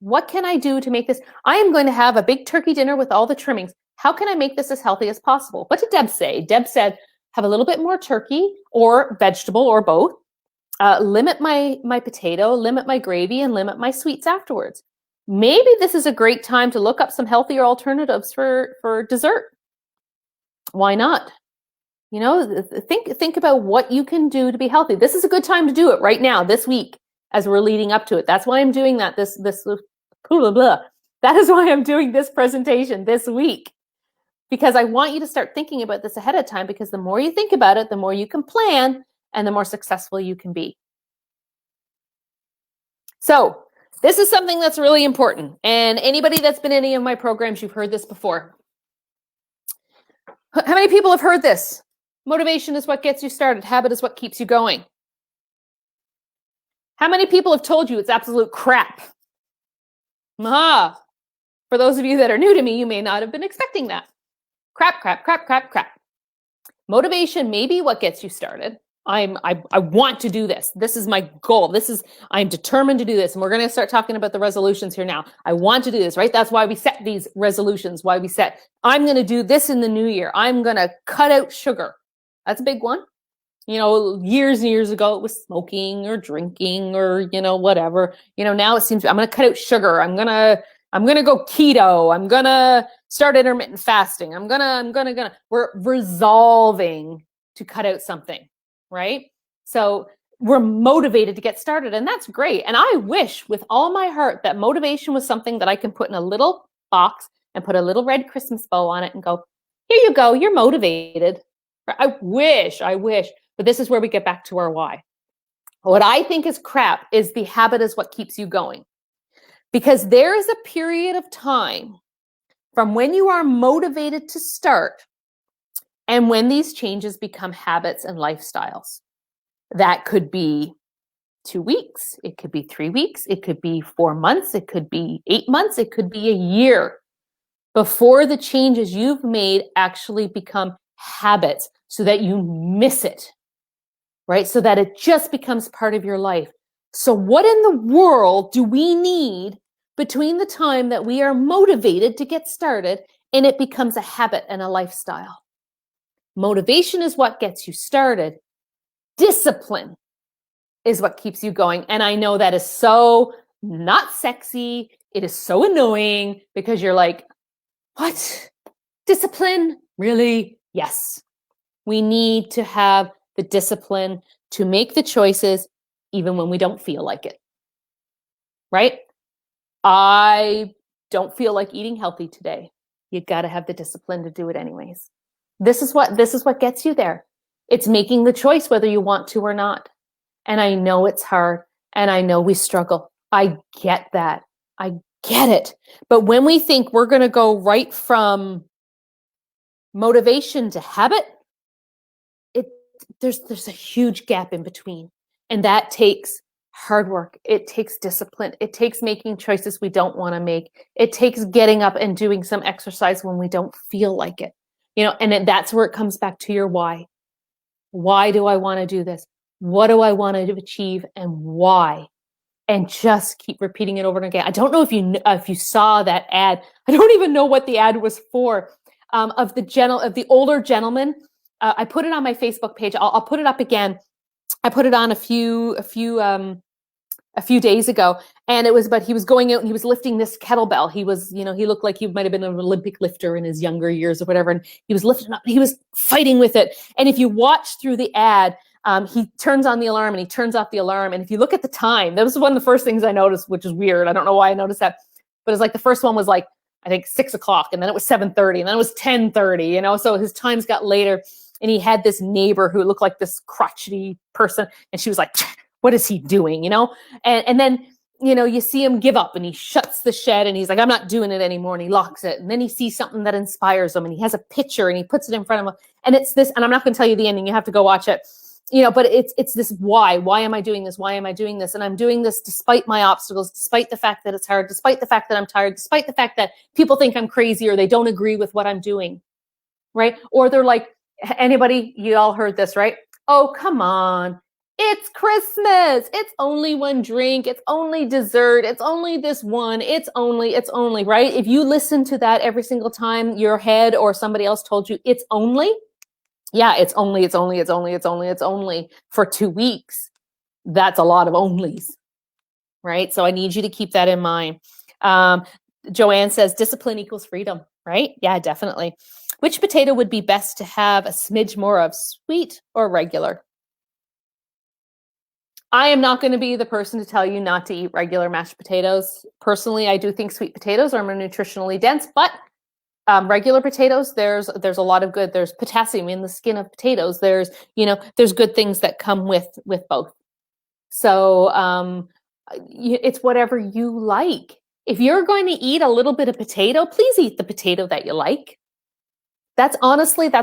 What can I do to make this? I am going to have a big turkey dinner with all the trimmings. How can I make this as healthy as possible? What did Deb say? Deb said, have a little bit more turkey or vegetable or both. Limit my potato, limit my gravy, and limit my sweets afterwards. Maybe this is a great time to look up some healthier alternatives for dessert. Why not? You know, think about what you can do to be healthy. This is a good time to do it right now, this week, as we're leading up to it. That's why I'm doing that. Blah, blah. That is why I'm doing this presentation this week. Because I want you to start thinking about this ahead of time, because the more you think about it, the more you can plan and the more successful you can be. So this is something that's really important. And anybody that's been in any of my programs, you've heard this before. How many people have heard this? Motivation is what gets you started. Habit is what keeps you going. How many people have told you it's absolute crap? For those of you that are new to me, you may not have been expecting that. Crap, crap, crap, crap, crap. Motivation may be what gets you started. I want to do this. This is my goal. I'm determined to do this. And we're going to start talking about the resolutions here now. I want to do this, right? That's why we set these resolutions, I'm going to do this in the new year. I'm going to cut out sugar. That's a big one. Years and years ago, it was smoking or drinking or, whatever. Now it seems I'm going to cut out sugar. I'm going to go keto. I'm going to start intermittent fasting. We're resolving to cut out something, right? So we're motivated to get started, and that's great. And I wish with all my heart that motivation was something that I can put in a little box and put a little red Christmas bow on it and go, here you go, you're motivated. I wish. But this is where we get back to our why. What I think is crap is the habit is what keeps you going. Because there is a period of time from when you are motivated to start and when these changes become habits and lifestyles. That could be 2 weeks. It could be 3 weeks. It could be 4 months. It could be 8 months. It could be a year before the changes you've made actually become habits so that you miss it, right? So that it just becomes part of your life. So what in the world do we need between the time that we are motivated to get started and it becomes a habit and a lifestyle? Motivation is what gets you started. Discipline is what keeps you going. And I know that is so not sexy. It is so annoying because you're like, what? Discipline? Really? Yes. We need to have the discipline to make the choices even when we don't feel like it. Right? I don't feel like eating healthy today. You got to have the discipline to do it anyways. This is what gets you there. It's making the choice whether you want to or not. And I know it's hard and I know we struggle. I get that. I get it. But when we think we're going to go right from motivation to habit, there's a huge gap in between. And that takes hard work. It takes discipline. It takes making choices we don't want to make. It takes getting up and doing some exercise when we don't feel like it. And that's where it comes back to your why. Why do I want to do this? What do I want to achieve and why? And just keep repeating it over and again. I don't know if you saw that ad. I don't even know what the ad was for. Of the older gentleman. I put it on my Facebook page. I'll put it up again. I put it on a few days ago, and but he was going out and he was lifting this kettlebell. He was, he looked like he might have been an Olympic lifter in his younger years or whatever. And he was lifting up, he was fighting with it. And if you watch through the ad, he turns on the alarm and he turns off the alarm. And if you look at the time, that was one of the first things I noticed, which is weird. I don't know why I noticed that, but it's like the first one was like, I think 6 o'clock, and then it was 7:30, and then it was 10:30, so his times got later. And he had this neighbor who looked like this crotchety person. And she was like, what is he doing? And then, you see him give up and he shuts the shed and he's like, I'm not doing it anymore. And he locks it. And then he sees something that inspires him and he has a picture and he puts it in front of him. And it's this, and I'm not going to tell you the ending. You have to go watch it, but it's this why am I doing this? Why am I doing this? And I'm doing this despite my obstacles, despite the fact that it's hard, despite the fact that I'm tired, despite the fact that people think I'm crazy or they don't agree with what I'm doing. Right. Or they're like, anybody, you all heard this, right? Oh, come on. It's Christmas. It's only one drink. It's only dessert. It's only this one. It's only, right? If you listen to that every single time your head or somebody else told you it's only, yeah, it's only for 2 weeks. That's a lot of onlys, right? So I need you to keep that in mind. Joanne says discipline equals freedom, right? Yeah, definitely. Which potato would be best to have a smidge more of, sweet or regular? I am not going to be the person to tell you not to eat regular mashed potatoes. Personally, I do think sweet potatoes are more nutritionally dense, but regular potatoes, there's a lot of good. There's potassium in the skin of potatoes. There's good things that come with both. So it's whatever you like. If you're going to eat a little bit of potato, please eat the potato that you like. That's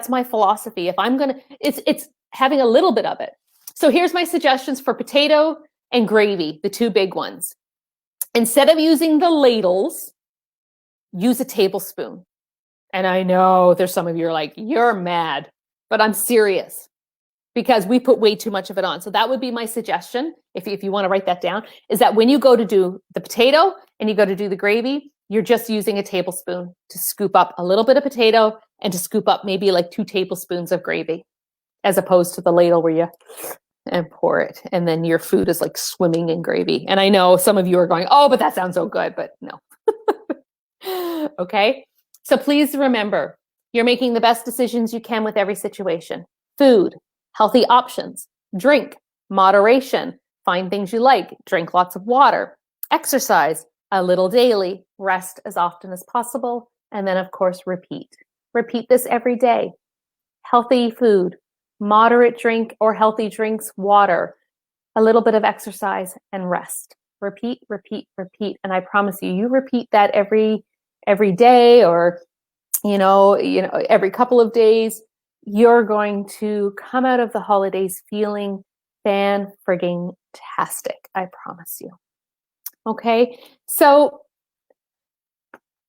my philosophy. If I'm going to, it's having a little bit of it. So here's my suggestions for potato and gravy, the two big ones. Instead of using the ladles, use a tablespoon. And I know there's some of you are like, you're mad, but I'm serious because we put way too much of it on. So that would be my suggestion. If you want to write that down, is that when you go to do the potato and you go to do the gravy, you're just using a tablespoon to scoop up a little bit of potato and to scoop up maybe like 2 tablespoons of gravy. as opposed to the ladle where you and pour it, and then your food is like swimming in gravy. And I know some of you are going, oh, but that sounds so good, but no. Okay, so please remember, you're making the best decisions you can with every situation. Food, healthy options, drink, moderation, find things you like, drink lots of water, exercise a little daily, rest as often as possible, and then of course repeat. Repeat this every day. Healthy food, moderate drink or healthy drinks, water, a little bit of exercise, and rest. Repeat, repeat, repeat. And I promise you, you repeat that every day, or every couple of days, you're going to come out of the holidays feeling fan-frigging-tastic. I promise you. Okay, so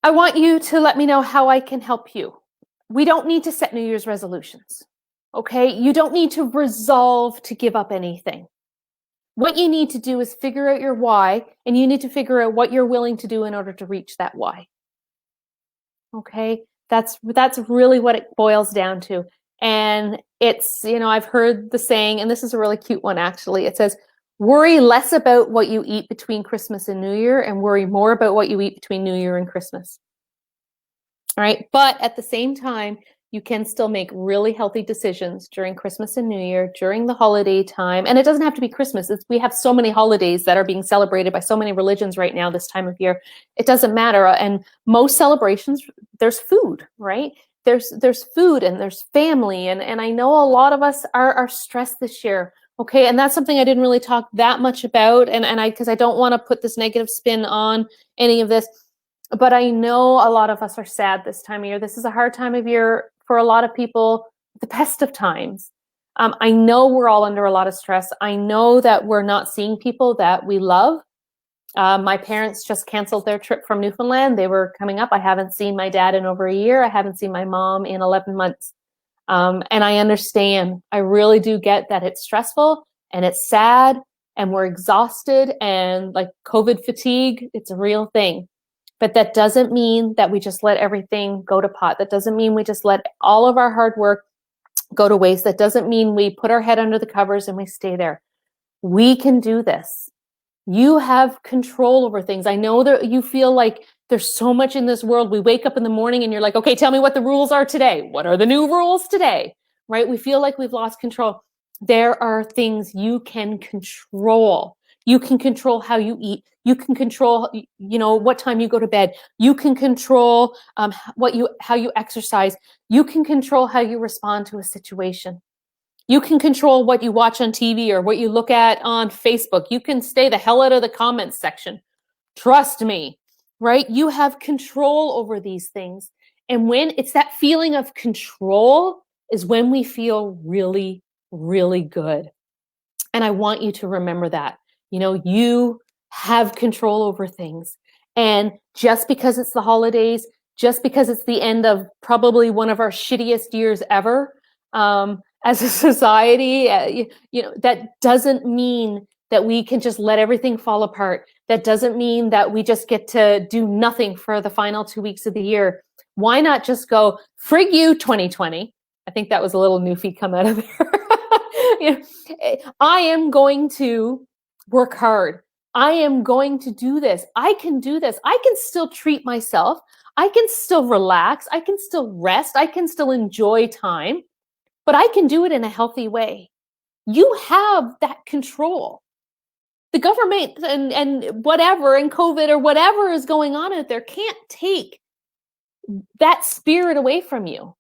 I want you to let me know how I can help you. We don't need to set New Year's resolutions. Okay, you don't need to resolve to give up anything. What you need to do is figure out your why, and you need to figure out what you're willing to do in order to reach that why. Okay, that's really what it boils down to. And it's, I've heard the saying, and this is a really cute one actually. It says, worry less about what you eat between Christmas and New Year, and worry more about what you eat between New Year and Christmas. All right, but at the same time, you can still make really healthy decisions during Christmas and New Year, during the holiday time. And it doesn't have to be Christmas. We have so many holidays that are being celebrated by so many religions right now this time of year. It doesn't matter. And most celebrations, there's food, right? There's food and there's family. And I know a lot of us are stressed this year. Okay, and that's something I didn't really talk that much about, because I don't want to put this negative spin on any of this. But I know a lot of us are sad this time of year. This is a hard time of year for a lot of people, the best of times. I know we're all under a lot of stress. I know that we're not seeing people that we love. My parents just canceled their trip from Newfoundland. They were coming up. I haven't seen my dad in over a year. I haven't seen my mom in 11 months. And I understand. I really do get that it's stressful and it's sad and we're exhausted and like COVID fatigue, it's a real thing. But that doesn't mean that we just let everything go to pot. That doesn't mean we just let all of our hard work go to waste. That doesn't mean we put our head under the covers and we stay there. We can do this. You have control over things. I know that you feel like there's so much in this world. We wake up in the morning and you're like, okay, tell me what the rules are today. What are the new rules today? Right? We feel like we've lost control. There are things you can control. You can control how you eat. You can control, what time you go to bed. You can control how you exercise. You can control how you respond to a situation. You can control what you watch on TV or what you look at on Facebook. You can stay the hell out of the comments section. Trust me, right? You have control over these things. And when it's that feeling of control is when we feel really, really good. And I want you to remember that. You have control over things. And just because it's the holidays, just because it's the end of probably one of our shittiest years ever, as a society, that doesn't mean that we can just let everything fall apart. That doesn't mean that we just get to do nothing for the final 2 weeks of the year. Why not just go, frig you 2020? I think that was a little newfie come out of there. I am going to work hard. I am going to do this. I can do this. I can still treat myself. I can still relax. I can still rest. I can still enjoy time, but I can do it in a healthy way. You have that control. The government and whatever, and COVID or whatever is going on out there can't take that spirit away from you.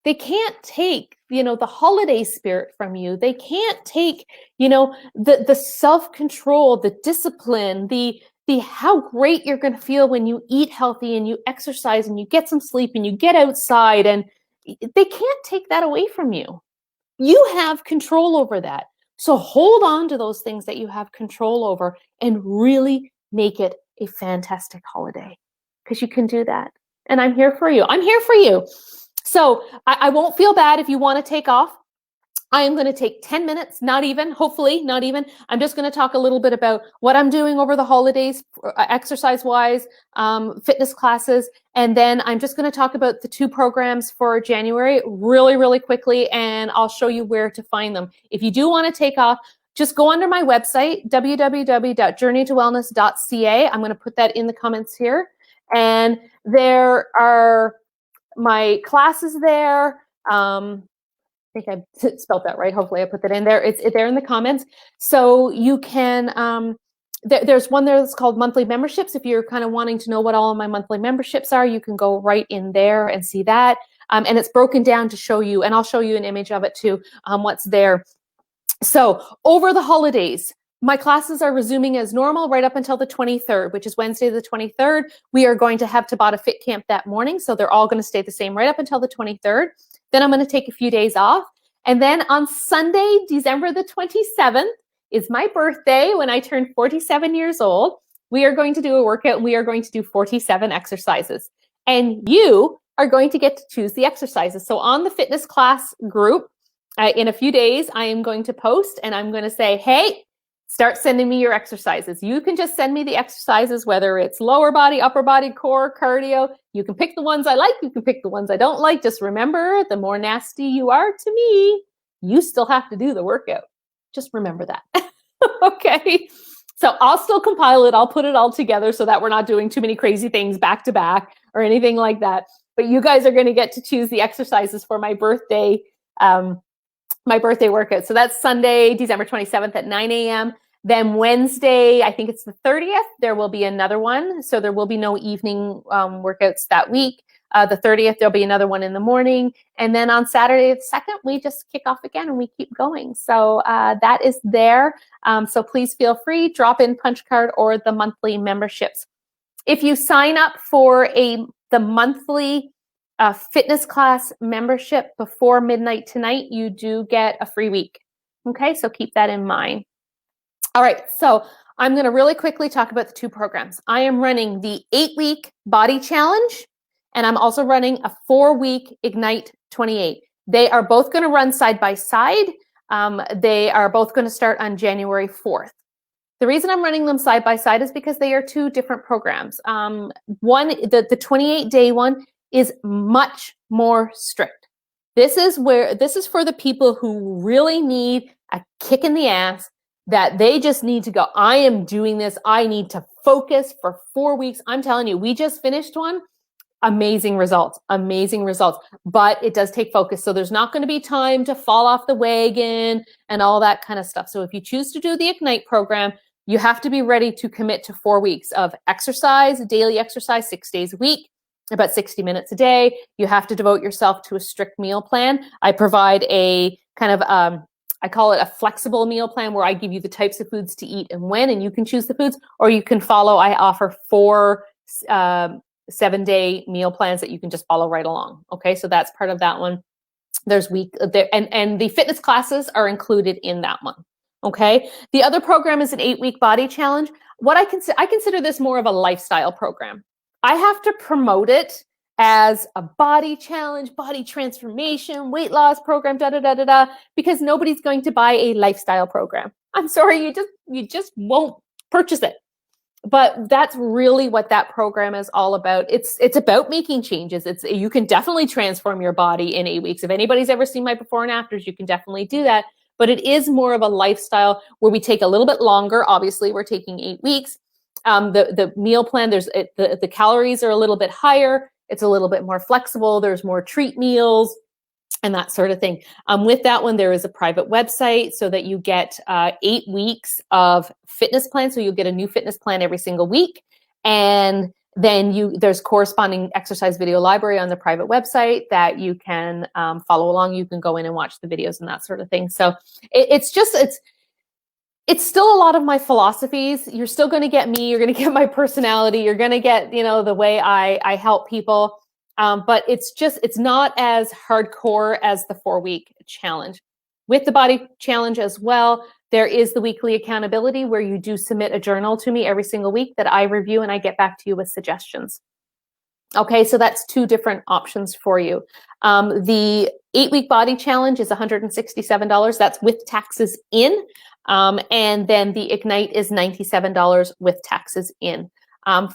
They can't take, the holiday spirit from you. They can't take, the self-control, the discipline, the how great you're going to feel when you eat healthy and you exercise and you get some sleep and you get outside, and they can't take that away from you. You have control over that. So hold on to those things that you have control over and really make it a fantastic holiday, because you can do that. And I'm here for you. I'm here for you. So I won't feel bad if you want to take off. I am going to take 10 minutes, not even, hopefully not even. I'm just going to talk a little bit about what I'm doing over the holidays, exercise-wise, fitness classes, and then I'm just going to talk about the 2 programs for January really, really quickly, and I'll show you where to find them. If you do want to take off, just go under my website, www.journeytowellness.ca. I'm going to put that in the comments here, and there are my classes there. I think I spelled that right. Hopefully I put that in there. It's there in the comments. So you can, there's one there that's called monthly memberships. If you're kind of wanting to know what all of my monthly memberships are, you can go right in there and see that. And it's broken down to show you, and I'll show you an image of it too, what's there. So over the holidays, my classes are resuming as normal right up until the 23rd, which is Wednesday the 23rd. We are going to have Tabata Fit Camp that morning. So they're all going to stay the same right up until the 23rd. Then I'm going to take a few days off. And then on Sunday, December the 27th, is my birthday when I turn 47 years old. We are going to do a workout and we are going to do 47 exercises. And you are going to get to choose the exercises. So on the fitness class group, in a few days, I am going to post and I'm going to say, hey, start sending me your exercises. You can just send me the exercises, whether it's lower body, upper body, core, cardio. You can pick the ones I like. You can pick the ones I don't like. Just remember, the more nasty you are to me, you still have to do the workout. Just remember that. Okay. So I'll still compile it. I'll put it all together so that we're not doing too many crazy things back to back or anything like that. But you guys are going to get to choose the exercises for my birthday workout. So that's Sunday, December 27th at 9 a.m. Then Wednesday, I think it's the 30th, there will be another one. So there will be no evening workouts that week. The 30th, there'll be another one in the morning. And then on Saturday the 2nd, we just kick off again and we keep going. So that is there. So please feel free, drop in punch card or the monthly memberships. If you sign up for the monthly fitness class membership before midnight tonight, you do get a free week. Okay, so keep that in mind. All right, so I'm going to really quickly talk about the 2 programs. I am running the 8-week body challenge, and I'm also running a 4-week Ignite 28. They are both going to run side by side. They are both going to start on January 4th. The reason I'm running them side by side is because they are 2 different programs. One, the 28-day one is much more strict. This is for the people who really need a kick in the ass, that they just need to go, I am doing this. I need to focus for 4 weeks. I'm telling you, we just finished one. Amazing results, but it does take focus. So there's not going to be time to fall off the wagon and all that kind of stuff. So if you choose to do the Ignite program, you have to be ready to commit to 4 weeks of exercise, daily exercise, 6 days a week, about 60 minutes a day. You have to devote yourself to a strict meal plan. I provide a kind of, I call it a flexible meal plan where I give you the types of foods to eat and when, and you can choose the foods, or you can follow. I offer 4 7-day meal plans that you can just follow right along. Okay, so that's part of that one. There's and the fitness classes are included in that one. Okay, the other program is an 8-week body challenge. I consider this more of a lifestyle program. I have to promote it as a body challenge, body transformation, weight loss program, because nobody's going to buy a lifestyle program. I'm sorry, you just won't purchase it. But that's really what that program is all about. It's about making changes. You can definitely transform your body in 8 weeks. If anybody's ever seen my before and afters, you can definitely do that. But it is more of a lifestyle where we take a little bit longer. Obviously, we're taking 8 weeks. The meal plan, the calories are a little bit higher. It's a little bit more flexible. There's more treat meals and that sort of thing. With that one, there is a private website so that you get 8 weeks of fitness plan. So you'll get a new fitness plan every single week. And then there's corresponding exercise video library on the private website that you can follow along. You can go in and watch the videos and that sort of thing. So it's still a lot of my philosophies. You're still going to get me. You're going to get my personality. You're going to get, the way I help people. But it's not as hardcore as the 4-week challenge. With the body challenge as well, there is the weekly accountability where you do submit a journal to me every single week that I review and I get back to you with suggestions. Okay, so that's two different options for you. The 8-week body challenge is $167. That's with taxes in. And then the Ignite is $97 with taxes in.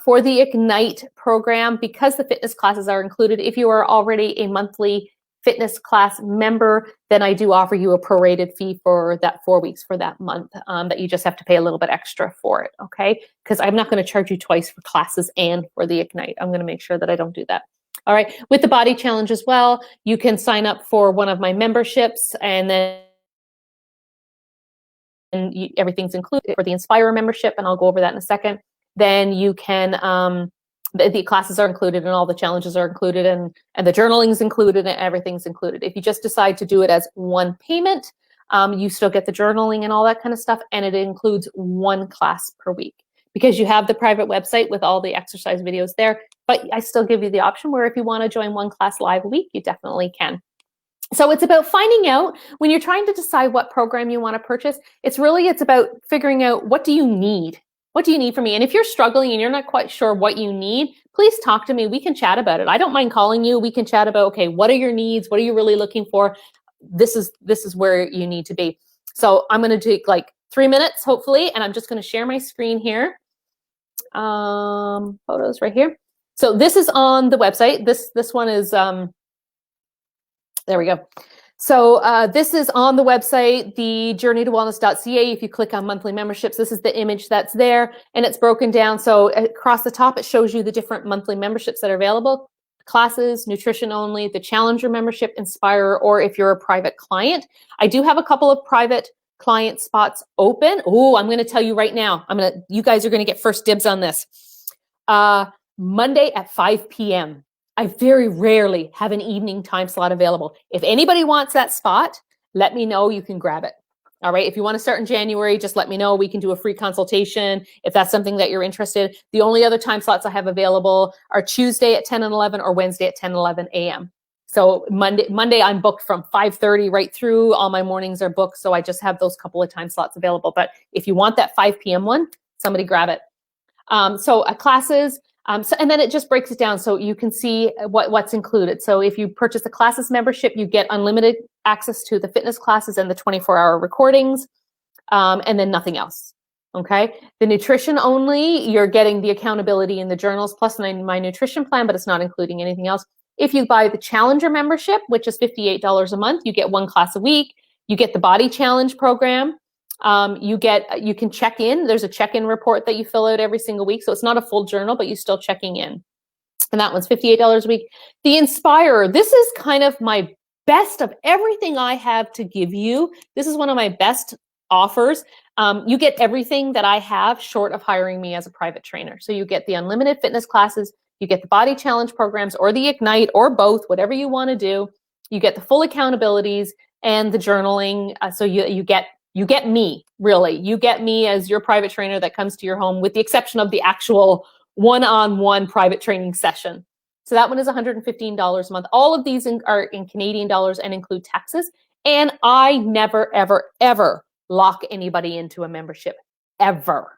For the Ignite program, because the fitness classes are included, if you are already a monthly fitness class member, then I do offer you a prorated fee for that 4 weeks for that month, that you just have to pay a little bit extra for it, okay? Because I'm not going to charge you twice for classes and for the Ignite. I'm going to make sure that I don't do that. All right, with the body challenge as well, you can sign up for one of my memberships, and then everything's included for the Inspire membership, and I'll go over that in a second. Then you can, the classes are included and all the challenges are included, and the journaling's included and everything's included. If you just decide to do it as one payment, you still get the journaling and all that kind of stuff, and it includes one class per week because you have the private website with all the exercise videos there, but I still give you the option where if you want to join one class live a week, you definitely can. So it's about finding out when you're trying to decide what program you want to purchase, it's about figuring out what do you need? What do you need from me? And if you're struggling and you're not quite sure what you need, please talk to me. We can chat about it. I don't mind calling you. We can chat about, okay, what are your needs? What are you really looking for? This is where you need to be. So I'm going to take like 3 minutes, hopefully, and I'm just going to share my screen here. Photos right here. So this is on the website. This one is, there we go. So this is on the website, the journeytowellness.ca. If you click on monthly memberships, this is the image that's there, and it's broken down. So across the top, it shows you the different monthly memberships that are available: classes, nutrition only, the Challenger membership, Inspire, or if you're a private client. I do have a couple of private client spots open. Oh, I'm going to tell you right now. You guys are going to get first dibs on this. Monday at 5 p.m. I very rarely have an evening time slot available. If anybody wants that spot, let me know. You can grab it. All right. If you want to start in January, just let me know. We can do a free consultation if that's something that you're interested. The only other time slots I have available are Tuesday at 10 and 11 or Wednesday at 10 and 11 a.m. So Monday I'm booked from 5:30 right through. All my mornings are booked. So I just have those couple of time slots available. But if you want that 5 p.m. one, somebody grab it. Classes. And then it just breaks it down so you can see what's included. So if you purchase a classes membership, you get unlimited access to the fitness classes and the 24-hour recordings, and then nothing else. Okay. The nutrition only, you're getting the accountability in the journals plus my nutrition plan, but it's not including anything else. If you buy the Challenger membership, which is $58 a month, you get one class a week. You get the Body Challenge program. You can check in. There's a check-in report that you fill out every single week. So it's not a full journal, but you're still checking in. And that one's $58 a week. The Inspire, this is kind of my best of everything I have to give you. This is one of my best offers. You get everything that I have short of hiring me as a private trainer. So you get the unlimited fitness classes, you get the Body Challenge programs or the Ignite or both, whatever you want to do. You get the full accountabilities and the journaling. So you get me, really. You get me as your private trainer that comes to your home, with the exception of the actual one-on-one private training session. So that one is $115 a month. All of these are in Canadian dollars and include taxes. And I never, ever, ever lock anybody into a membership, ever.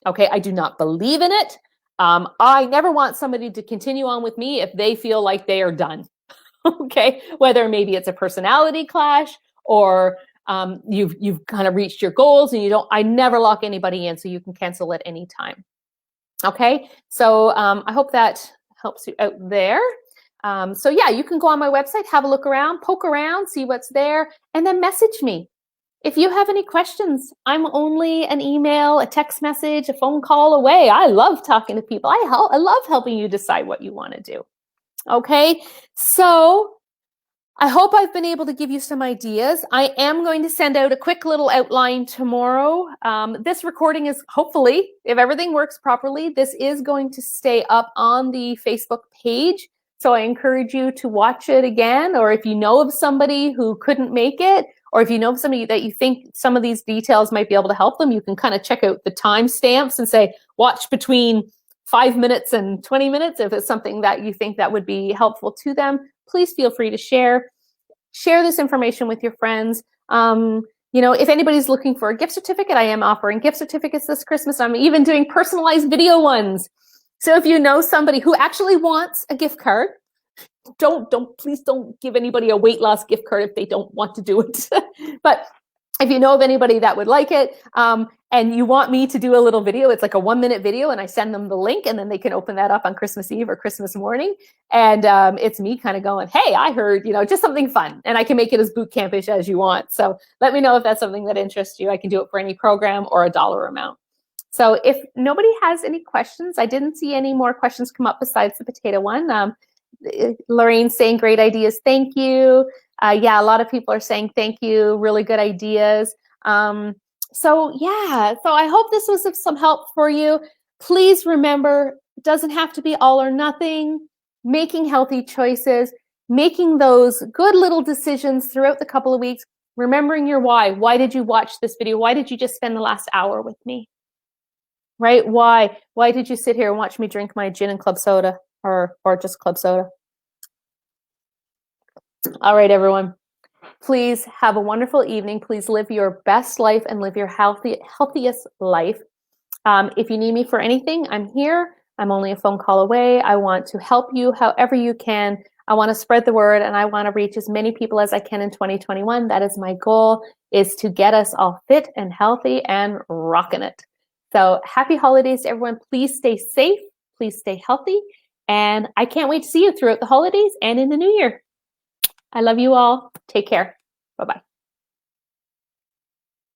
Okay, I do not believe in it. I never want somebody to continue on with me if they feel like they are done. Okay, whether maybe it's a personality clash or you've kind of reached your goals and I never lock anybody in, so you can cancel at any time. Okay, so I hope that helps you out there. So yeah, you can go on my website, have a look around, poke around, see what's there, and then message me. If you have any questions, I'm only an email, a text message, a phone call away. I love talking to people. I love helping you decide what you want to do. Okay, so I hope I've been able to give you some ideas. I am going to send out a quick little outline tomorrow. This recording is, hopefully, if everything works properly, this is going to stay up on the Facebook page. So I encourage you to watch it again, or if you know of somebody who couldn't make it, or if you know of somebody that you think some of these details might be able to help them, you can kind of check out the timestamps and say, watch between 5 minutes and 20 minutes. If it's something that you think that would be helpful to them, please feel free to share this information with your friends. If anybody's looking for a gift certificate, I am offering gift certificates this Christmas. I'm even doing personalized video ones. So if you know somebody who actually wants a gift card, please don't give anybody a weight loss gift card if they don't want to do it. But if you know of anybody that would like it, and you want me to do a little video, it's like a 1-minute video, and I send them the link, and then they can open that up on Christmas Eve or Christmas morning. And it's me kind of going, hey, I heard, just something fun. And I can make it as boot campish as you want. So let me know if that's something that interests you. I can do it for any program or a dollar amount. So if nobody has any questions, I didn't see any more questions come up besides the potato one. Lorraine's saying great ideas. Thank you. Yeah, a lot of people are saying thank you. Really good ideas. So I hope this was of some help for you. Please remember, it doesn't have to be all or nothing. Making healthy choices, making those good little decisions throughout the couple of weeks, remembering your why. Why did you watch this video? Why did you just spend the last hour with me? Right? Why? Why did you sit here and watch me drink my gin and club soda or just club soda? All right, everyone. Please have a wonderful evening. Please live your best life and live your healthiest life. If you need me for anything, I'm here. I'm only a phone call away. I want to help you however you can. I want to spread the word, and I want to reach as many people as I can in 2021. That is my goal, is to get us all fit and healthy and rocking it. So happy holidays to everyone. Please stay safe. Please stay healthy. And I can't wait to see you throughout the holidays and in the new year. I love you all. Take care. Bye-bye.